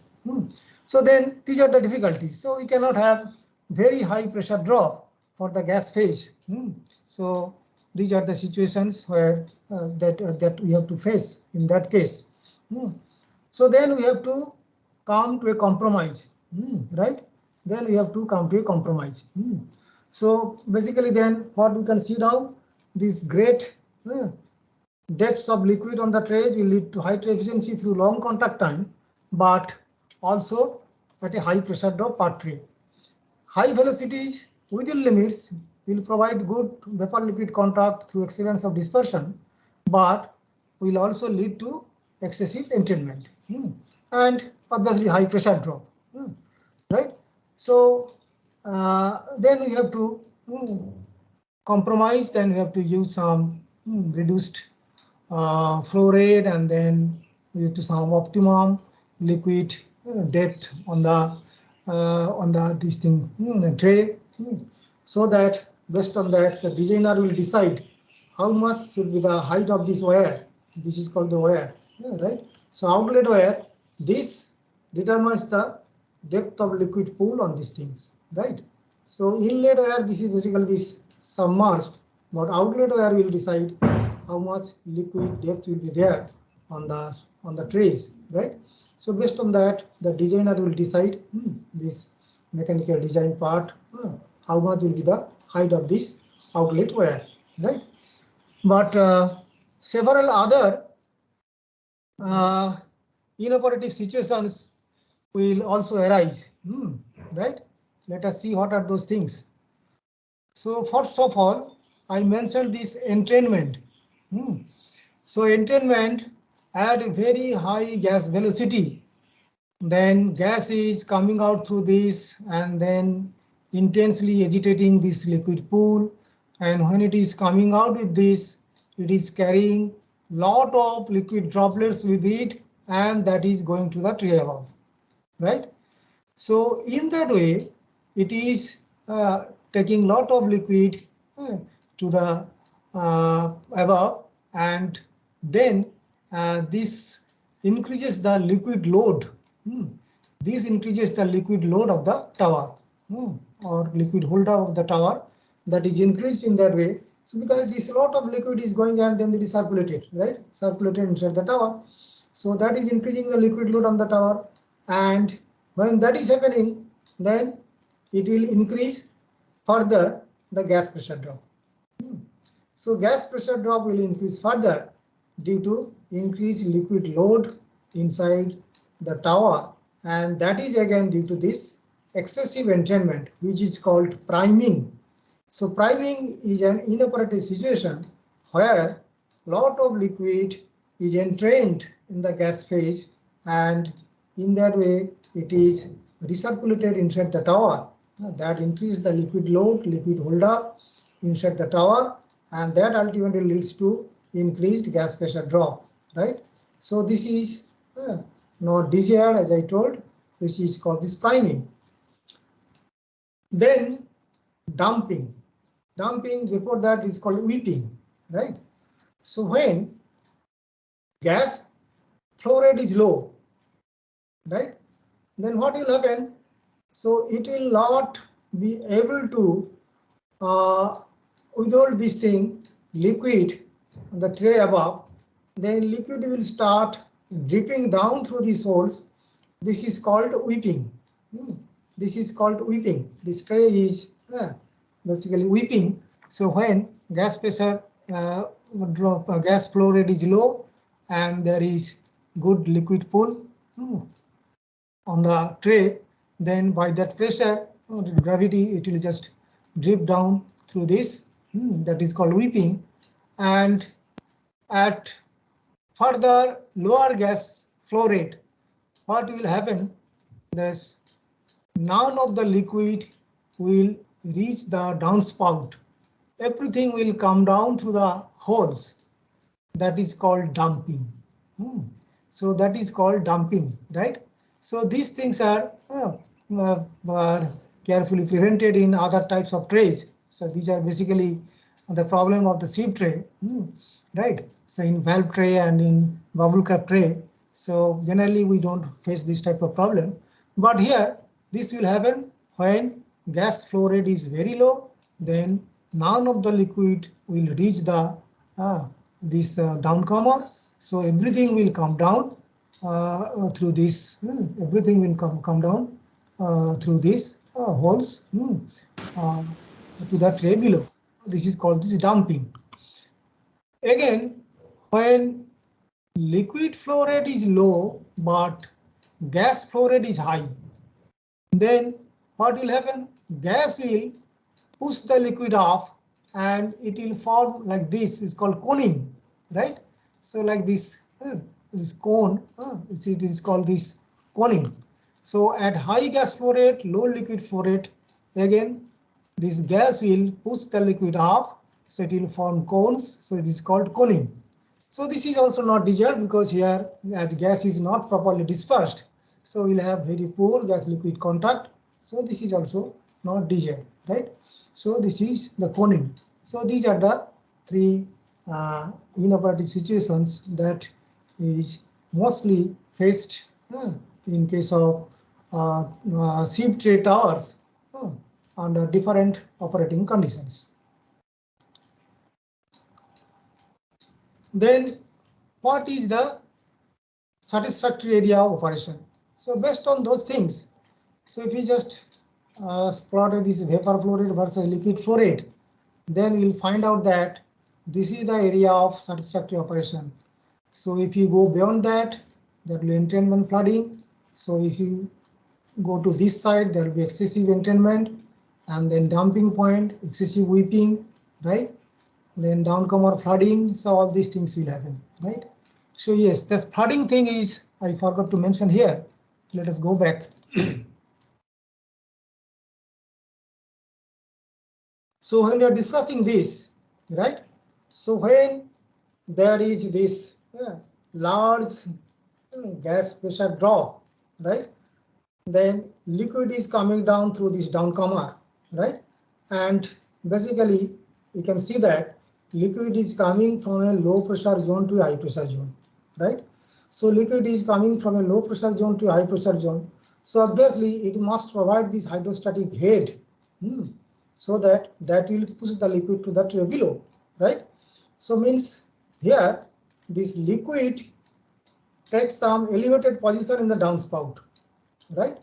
So then these are the difficulties. So we cannot have very high pressure drop for the gas phase. So these are the situations where that we have to face in that case. So then we have to come to a compromise, right? Then we have to come to a compromise. So basically then what we can see now, this great depths of liquid on the trays will lead to high tray efficiency through long contact time, but also at a high pressure drop per tray. High velocities within limits will provide good vapor liquid contact through excellence of dispersion, but will also lead to excessive entrainment and obviously high pressure drop, right? So then we have to compromise, then we have to use some reduced flow rate, and then we have to some optimum liquid depth on the this thing tray, so that based on that the designer will decide how much should be the height of this wire. This is called the wire, right? So outlet wire, this determines the depth of liquid pool on these things, right? So inlet wire, this is basically this submerged, but outlet wire will decide how much liquid depth will be there on the trays, right? So based on that, the designer will decide this mechanical design part, how much will be the height of this outlet wire, right? But several other inoperative situations will also arise, right? Let us see what are those things. So first of all, I mentioned this entrainment. So entrainment at a very high gas velocity, then gas is coming out through this and then intensely agitating this liquid pool, and when it is coming out with this, it is carrying lot of liquid droplets with it, and that is going to the tray above, right? So in that way, it is taking lot of liquid to the above, and then this increases the liquid load. This increases the liquid load of the tower or liquid holder of the tower, that is increased in that way. So because this lot of liquid is going and then it is circulated, right? Circulated inside the tower. So that is increasing the liquid load on the tower, and when that is happening, then it will increase further the gas pressure drop. So gas pressure drop will increase further due to increased liquid load inside the tower, and that is again due to this excessive entrainment, which is called priming. So priming is an inoperative situation where lot of liquid is entrained in the gas phase, and in that way it is recirculated inside the tower. That increases the liquid load, liquid holder inside the tower, and that ultimately leads to increased gas pressure drop, right? So this is not desired, as I told. This is called this priming. Then dumping. Dumping, before that, is called whipping, right? So when gas flow rate is low, right? then what will happen? So it will not be able to withhold this thing, liquid, the tray above, then liquid will start dripping down through these holes. This is called weeping. This is called weeping. This tray is basically weeping. So when gas pressure gas flow rate is low and there is good liquid pool on the tray, then by that pressure, gravity, it will just drip down through this. That is called weeping. And at further lower gas flow rate, what will happen? This none of the liquid will reach the downspout. Everything will come down through the holes. That is called dumping. So that is called dumping, right? So these things are carefully prevented in other types of trays. So these are basically the problem of the sieve tray, right? So in valve tray and in bubble cap tray. So generally we don't face this type of problem. But here this will happen when gas flow rate is very low, then none of the liquid will reach the this downcomer. So everything will come down through this. Everything will come down through these holes to the tray below. This is called this dumping. Again, when liquid flow rate is low but gas flow rate is high, then what will happen? Gas will push the liquid off and it will form like this. It's called coning, right? So like this, this cone, it is called this coning. So at high gas flow rate, low liquid flow rate, again this gas will push the liquid off, so it will form cones. So it is called coning. So this is also not desired because here as gas is not properly dispersed, so we'll have very poor gas liquid contact. So this is also not desired, right? So this is the coning. So these are the three inoperative situations that is mostly faced in case of sieve tray towers under different operating conditions. Then what is the satisfactory area of operation? So based on those things, so if we just plotted this vapor flow rate versus liquid flow rate, then we'll find out that this is the area of satisfactory operation. So if you go beyond that, there will be entrainment flooding. So if you go to this side, there will be excessive entrainment, and then dumping point, excessive weeping, right? Then downcomer flooding. So all these things will happen, right? So yes, the flooding thing is, I forgot to mention here. Let us go back. So when we are discussing this, right? So when there is this large gas pressure drop, right? Then liquid is coming down through this downcomer, right? And basically you can see that liquid is coming from a low pressure zone to a high pressure zone, right? So liquid is coming from a low pressure zone to a high pressure zone. So obviously it must provide this hydrostatic head so that will push the liquid to the tray below, right? So means here this liquid takes some elevated position in the downspout, right?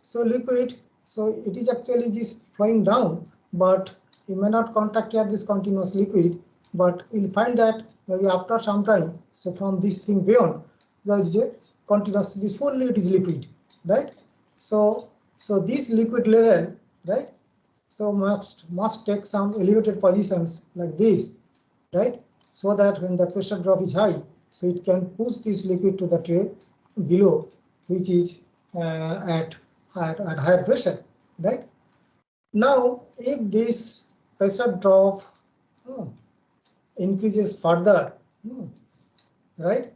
So liquid, so it is actually just flowing down, but you may not contact here this continuous liquid, but you'll find that maybe after some time, so from this thing beyond, there is a continuous, this fully it is liquid, right? So this liquid level, right? So must take some elevated positions like this, right? So that when the pressure drop is high, so it can push this liquid to the tray below, which is at higher pressure, right? Now, if this pressure drop increases further, right,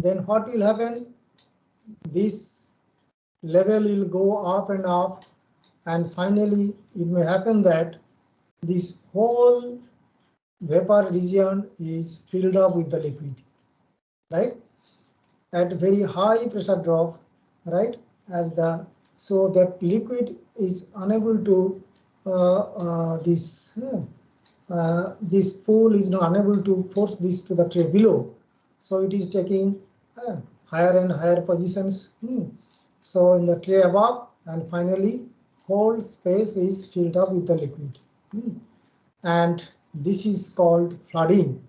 then what will happen? This level will go up and up, and finally it may happen that this whole vapor region is filled up with the liquid, right? At very high pressure drop, right? as the, so that liquid is unable to this pool is not unable to force this to the tray below, so it is taking higher and higher positions. So in the tray above, and finally whole space is filled up with the liquid, and this is called flooding.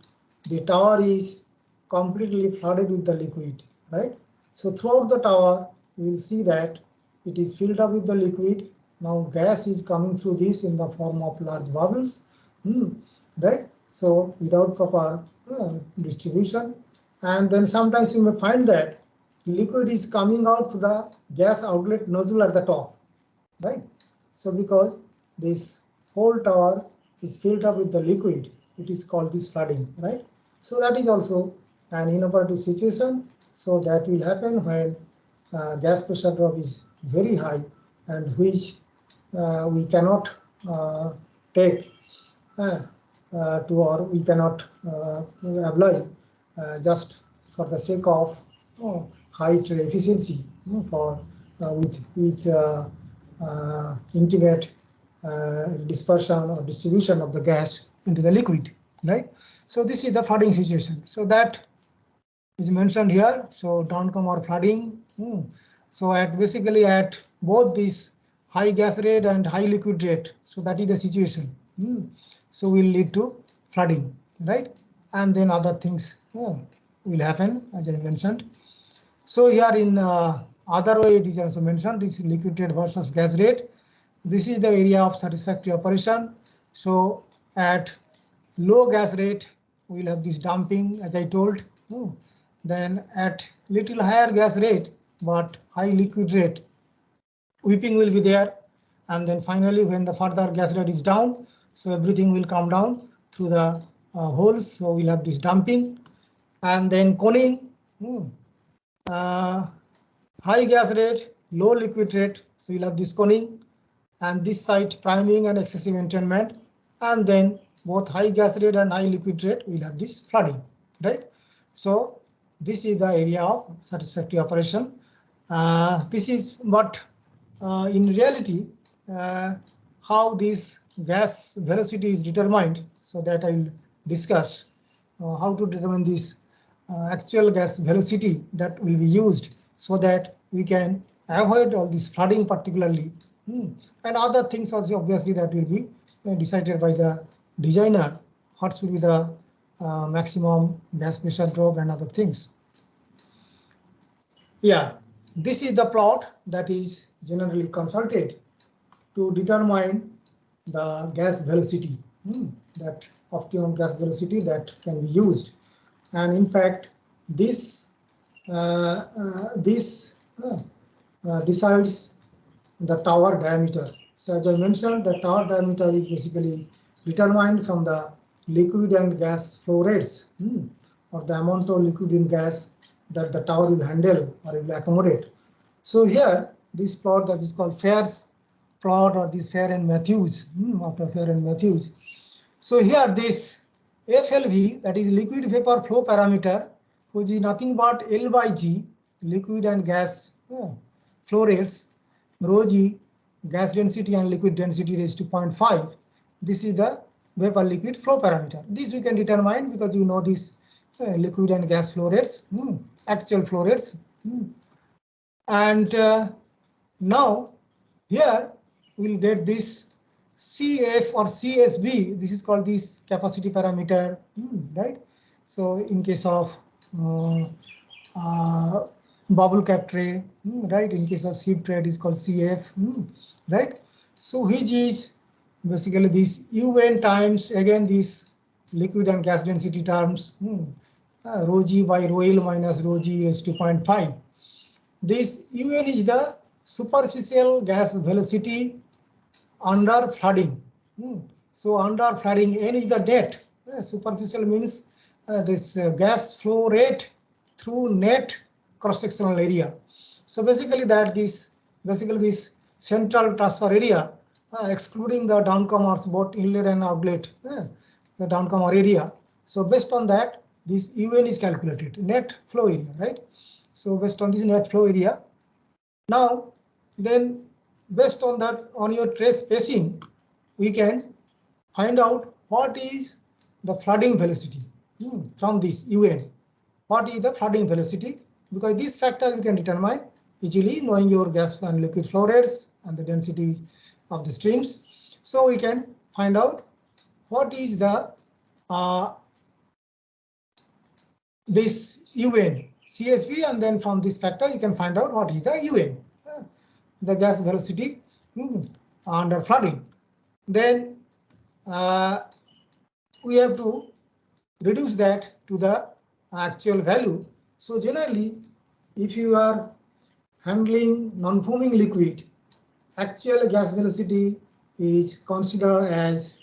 The tower is completely flooded with the liquid, right? So throughout the tower, we will see that it is filled up with the liquid. Now gas is coming through this in the form of large bubbles, right? So without proper distribution, and then sometimes you may find that liquid is coming out to the gas outlet nozzle at the top, right? So because this whole tower is filled up with the liquid, it is called this flooding, right? So that is also an inoperative situation. So that will happen when gas pressure drop is very high, and which we cannot take to, or we cannot apply just for the sake of high trade efficiency for with intimate dispersion or distribution of the gas into the liquid, right? So this is the flooding situation. So that is mentioned here. So downcome or flooding. So at basically at both this high gas rate and high liquid rate. So that is the situation. So will lead to flooding, right? And then other things will happen, as I mentioned. So here in other way it is also mentioned, this liquid rate versus gas rate. This is the area of satisfactory operation. So at low gas rate, we will have this dumping, as I told. Then at little higher gas rate, but high liquid rate, whipping will be there. And then finally, when the further gas rate is down, so everything will come down through the holes. So we'll have this dumping, and then coning, high gas rate, low liquid rate. So we'll have this coning, and this side priming and excessive entrainment, and then both high gas rate and high liquid rate will have this flooding, right? So this is the area of satisfactory operation. This is what in reality how this gas velocity is determined, so that I will discuss how to determine this actual gas velocity that will be used, so that we can avoid all this flooding particularly, and other things also obviously that will be decided by the designer, what should be the maximum gas pressure drop and other things. Yeah, this is the plot that is generally consulted to determine the gas velocity, that optimum gas velocity that can be used. And in fact, this decides the tower diameter. So as I mentioned, the tower diameter is basically determined from the liquid and gas flow rates, or the amount of liquid in gas that the tower will handle or will accommodate. So here, this plot that is called Fair's plot, or this Fair and Matthews, after Fair and Matthews. So here this FLV, that is liquid vapor flow parameter, which is nothing but L by G, liquid and gas flow rates, rho G, gas density and liquid density raised to 0.5. This is the vapor liquid flow parameter. This we can determine because you know this liquid and gas flow rates, actual flow rates. And now here we'll get this CF or CSB. This is called this capacity parameter, right? So in case of bubble cap tray, right? In case of sieve tray, it is called CF, right? So which is basically this UN times again this liquid and gas density terms, rho G by rho L minus rho G is 2.5. This UN is the superficial gas velocity under flooding. So under flooding, N is the net. Superficial means this gas flow rate through net cross-sectional area. So basically that this central transfer area, excluding the downcomers, both inlet and outlet, the downcomer area. So based on that, this UN is calculated, net flow area, right? So based on this net flow area, now then based on that, on your trace spacing, we can find out what is the flooding velocity from this UN. What is the flooding velocity? Because this factor we can determine easily knowing your gas and liquid flow rates and the density of the streams. So we can find out what is the this UN CSV, and then from this factor you can find out what is the UN, the gas velocity under flooding. Then we have to reduce that to the actual value. So generally, if you are handling non-foaming liquid, actual gas velocity is considered as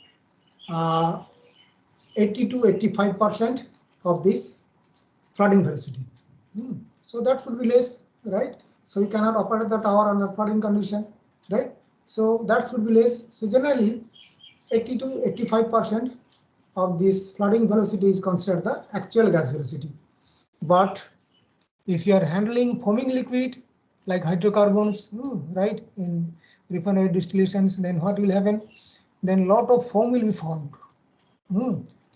80 to 85% of this flooding velocity. So that should be less, right? So you cannot operate the tower under flooding condition, right? So that should be less. So generally, 80 to 85% of this flooding velocity is considered the actual gas velocity. But if you are handling foaming liquid like hydrocarbons, right, in refinery distillations, then what will happen? Then lot of foam will be formed.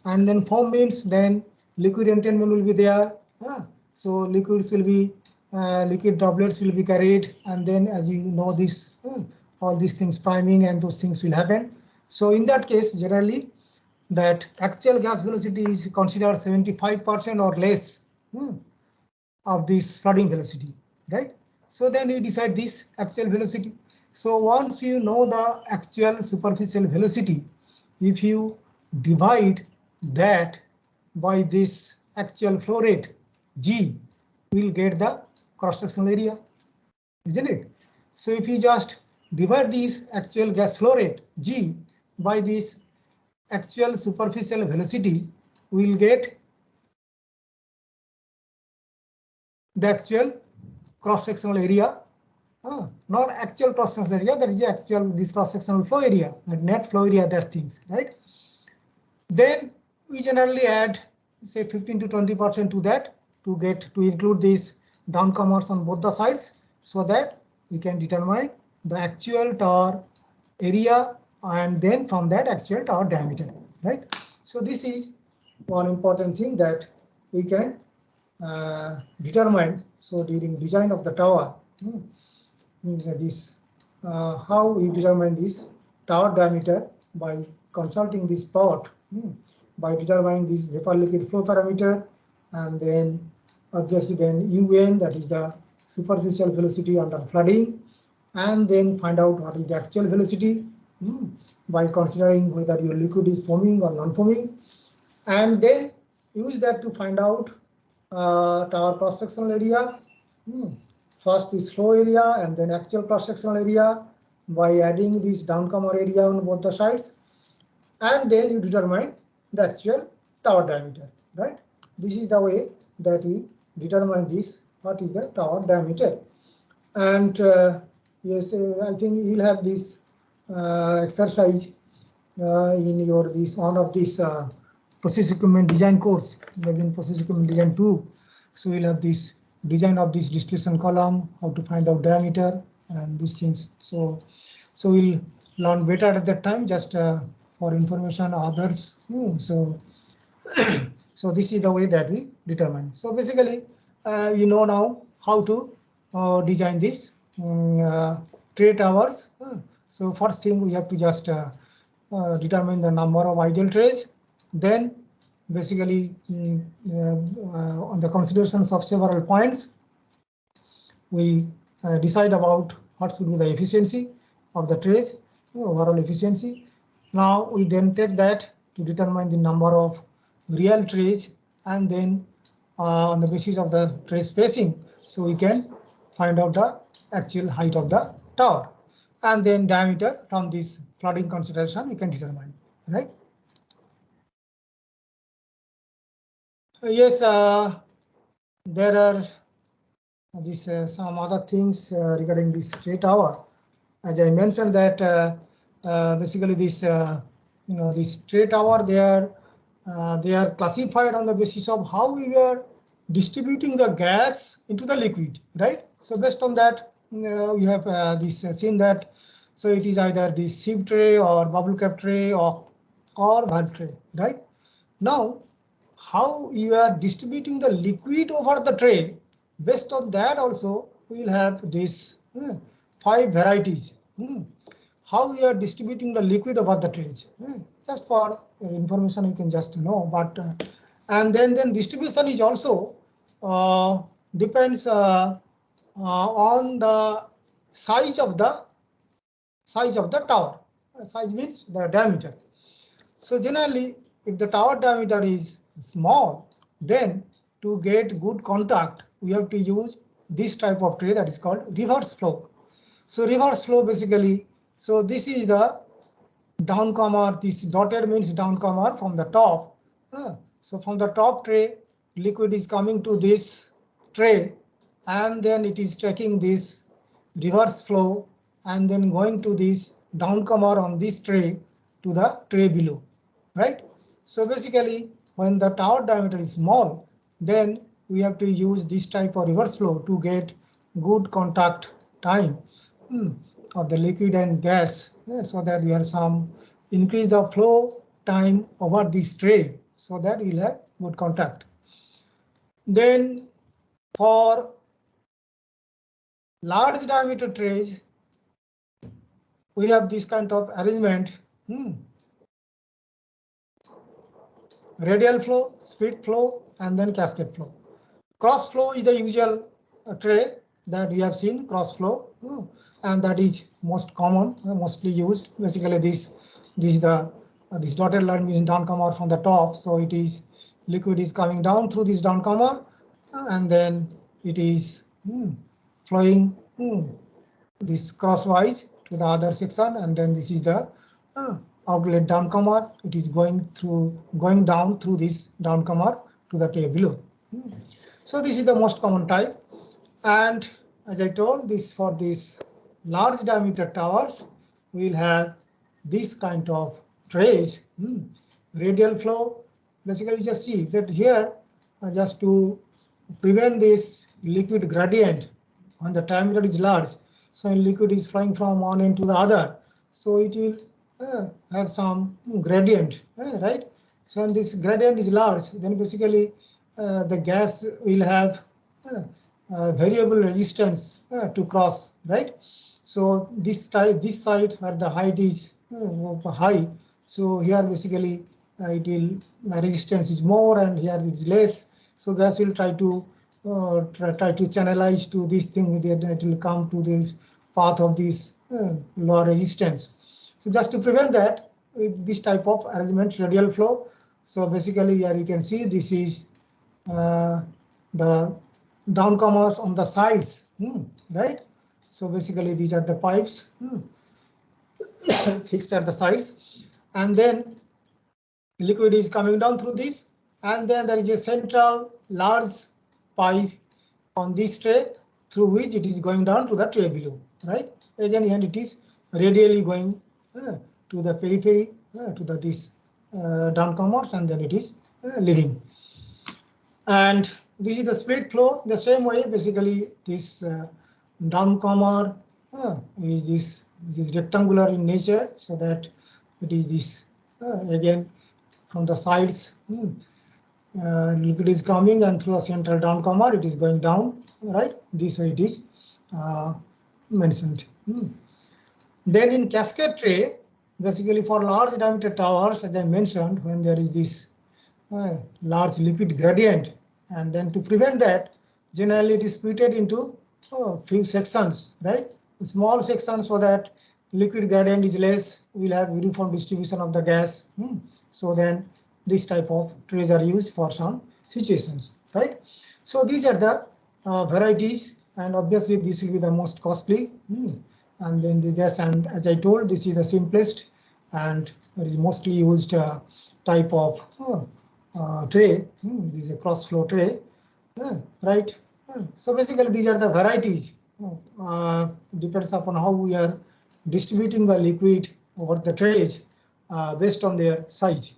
And then foam means then liquid entailment will be there. So liquids will be liquid droplets will be carried, and then as you know this all these things priming and those things will happen. So in that case, generally that actual gas velocity is considered 75% or less of this flooding velocity, right? So then we decide this actual velocity. So once you know the actual superficial velocity, if you divide that by this actual flow rate G, we'll get the cross-sectional area, isn't it? So if you just divide this actual gas flow rate G by this actual superficial velocity, we'll get the actual cross-sectional area, not actual cross-sectional area, that is the actual this cross-sectional flow area, the net flow area, that things, right? Then we generally add say 15 to 20% to that to include these downcomers on both the sides, so that we can determine the actual tower area and then from that actual tower diameter, right? So this is one important thing that we can determine. So during design of the tower, how we determine this tower diameter by consulting this plot, by determining this vapor liquid flow parameter, and then obviously then UN, that is the superficial velocity under flooding, and then find out what is the actual velocity by considering whether your liquid is foaming or non-foaming, and then use that to find out tower cross-sectional area. First this flow area and then actual cross-sectional area by adding this downcomer area on both the sides, and then you determine the actual tower diameter, right? This is the way that we determine this, what is the tower diameter. And yes, I think you'll have this exercise in your one of this process equipment design course, maybe in process equipment design 2. So you'll have this design of this distillation column, how to find out diameter and these things. So we'll learn better at that time, just for information others. So so this is the way that we determine. So basically you know now how to design this tray towers. So first thing we have to just determine the number of ideal trays. Then basically on the considerations of several points, we decide about what should be the efficiency of the trays, overall efficiency. Now we then take that to determine the number of real trays, and then on the basis of the tray spacing, so we can find out the actual height of the tower, and then diameter from this flooding consideration we can determine, right? Yes, there are some other things regarding this tray tower. As I mentioned that basically this this tray tower, they are classified on the basis of how we were distributing the gas into the liquid, right? So based on that, you have this seen that. So it is either the sieve tray or bubble cap tray or valve tray, right? Now, how you are distributing the liquid over the tray, based on that also we will have this 5 varieties. How we are distributing the liquid over the trays. Just for your information, you can just know. But and then distribution is also depends on the size of the tower. Size means the diameter. So generally, if the tower diameter is small, then to get good contact, we have to use this type of tray that is called reverse flow. So reverse flow basically, so this is the downcomer, this dotted means downcomer from the top. So from the top tray, liquid is coming to this tray, and then it is taking this reverse flow and then going to this downcomer on this tray to the tray below, right? So basically, when the tower diameter is small, then we have to use this type of reverse flow to get good contact time of the liquid and gas, so that we have some increase the flow time over this tray, so that we'll have good contact. Then for large diameter trays, we have this kind of arrangement. Radial flow, split flow, and then cascade flow. Cross flow is the usual tray that we have seen, cross flow, and that is most common, mostly used. Basically, this is the this dotted line is downcomer from the top, so it is liquid is coming down through this downcomer, and then it is flowing this crosswise to the other section, and then this is the outlet downcomer. It is going down through this downcomer to the tray below. So this is the most common type, and as I told, this for these large diameter towers, we will have this kind of trays. Radial flow, basically just see that here, just to prevent this liquid gradient when the diameter is large, so liquid is flowing from one end to the other, so it will have some gradient, right? So when this gradient is large, then basically the gas will have variable resistance to cross, right? So this side where the height is high, so here basically it will resistance is more and here it is less. So gas will try to channelize to this thing, it will come to this path of this lower resistance. So just to prevent that, with this type of arrangement, radial flow. So basically here you can see this is the downcomers on the sides, right? So basically these are the pipes fixed at the sides, and then liquid is coming down through this, and then there is a central large pipe on this tray through which it is going down to the tray below, right? Again here it is radially going to the periphery, to the this downcomers, and then it is leaving. And this is the split flow. The same way, basically this downcomer is rectangular in nature, so that it is this again from the sides. Liquid is coming, and through a central downcomer it is going down, right? This way it is mentioned. Then in cascade tray, basically for large diameter towers, as I mentioned, when there is this large liquid gradient, and then to prevent that, generally it is splitted into few sections, right? Small sections, so that liquid gradient is less, we'll have uniform distribution of the gas. So then this type of trays are used for some situations, right? So these are the varieties, and obviously this will be the most costly. And then this, and as I told, this is the simplest, and it is mostly used type of tray. This is a cross flow tray, right? So basically these are the varieties. Depends upon how we are distributing the liquid over the trays based on their size,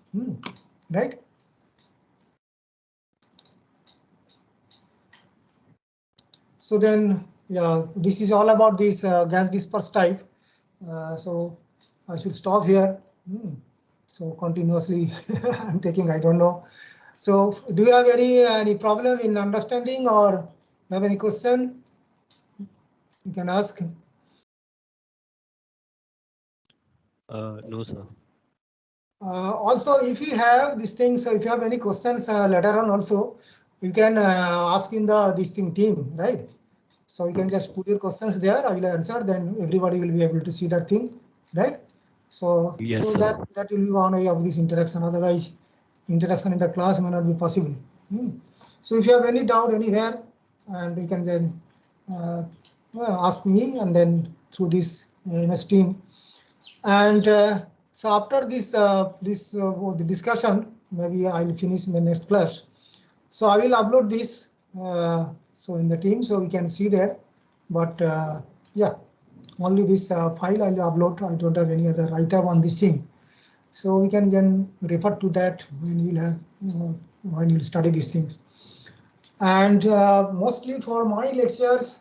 right? So then yeah, this is all about this gas disperse type. So I should stop here. So continuously I'm taking, I don't know. So do you have any problem in understanding or have any question? You can ask. No, sir. Also, if you have these things, so if you have any questions later on also, you can ask in the this thing team, right? So you can just put your questions there. I will answer. Then everybody will be able to see that thing, right? So Yes, sir. that will be one way of this interaction. Otherwise, interaction in the class may not be possible. So if you have any doubt anywhere, and you can then ask me, and then through this MS team. And so after the discussion, maybe I will finish in the next class. So I will upload this so in the team so we can see there. But yeah, only this file I will upload. I don't have any other write-up on this thing. So we can then refer to that when you'll have when you'll study these things. And mostly for my lectures,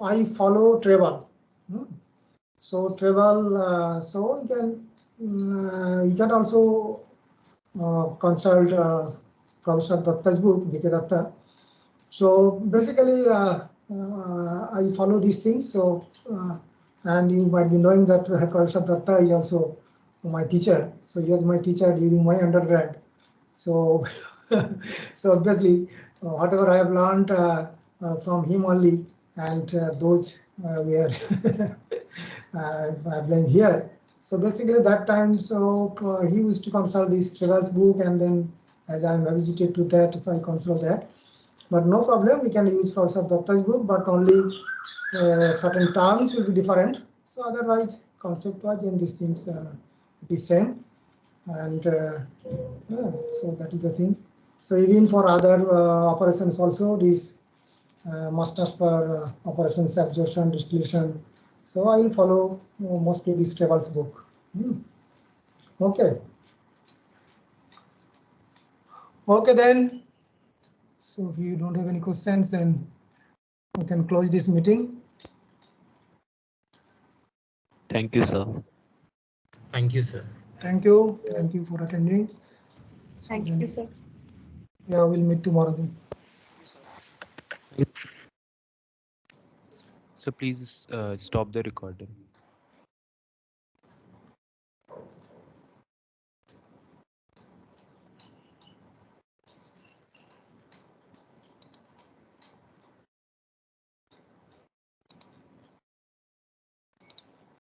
I follow Treble. So Treble, so you can also consult Professor Datta's book, B.K. Datta. So basically, I follow these things. So, and you might be knowing that Professor Datta is also my teacher. So he was my teacher during my undergrad. So, so obviously, whatever I have learned from him only, and those we are applying here. So basically, that time, so he used to consult this Trevel's book, and then as I am habituated to that, so I consult that. But no problem, we can use Professor Datta's book, but only certain terms will be different. So otherwise, concept-wise, and these things be same. And yeah, so that is the thing. So even for other operations also, these masters per operations, absorption, distillation. So I will follow mostly this Trevel's book. Okay. Okay then. So if you don't have any questions, then we can close this meeting. Thank you, sir. Thank you, sir. Thank you. Thank you for attending. Thank you, sir. Yeah, we'll meet tomorrow then. So please stop the recording.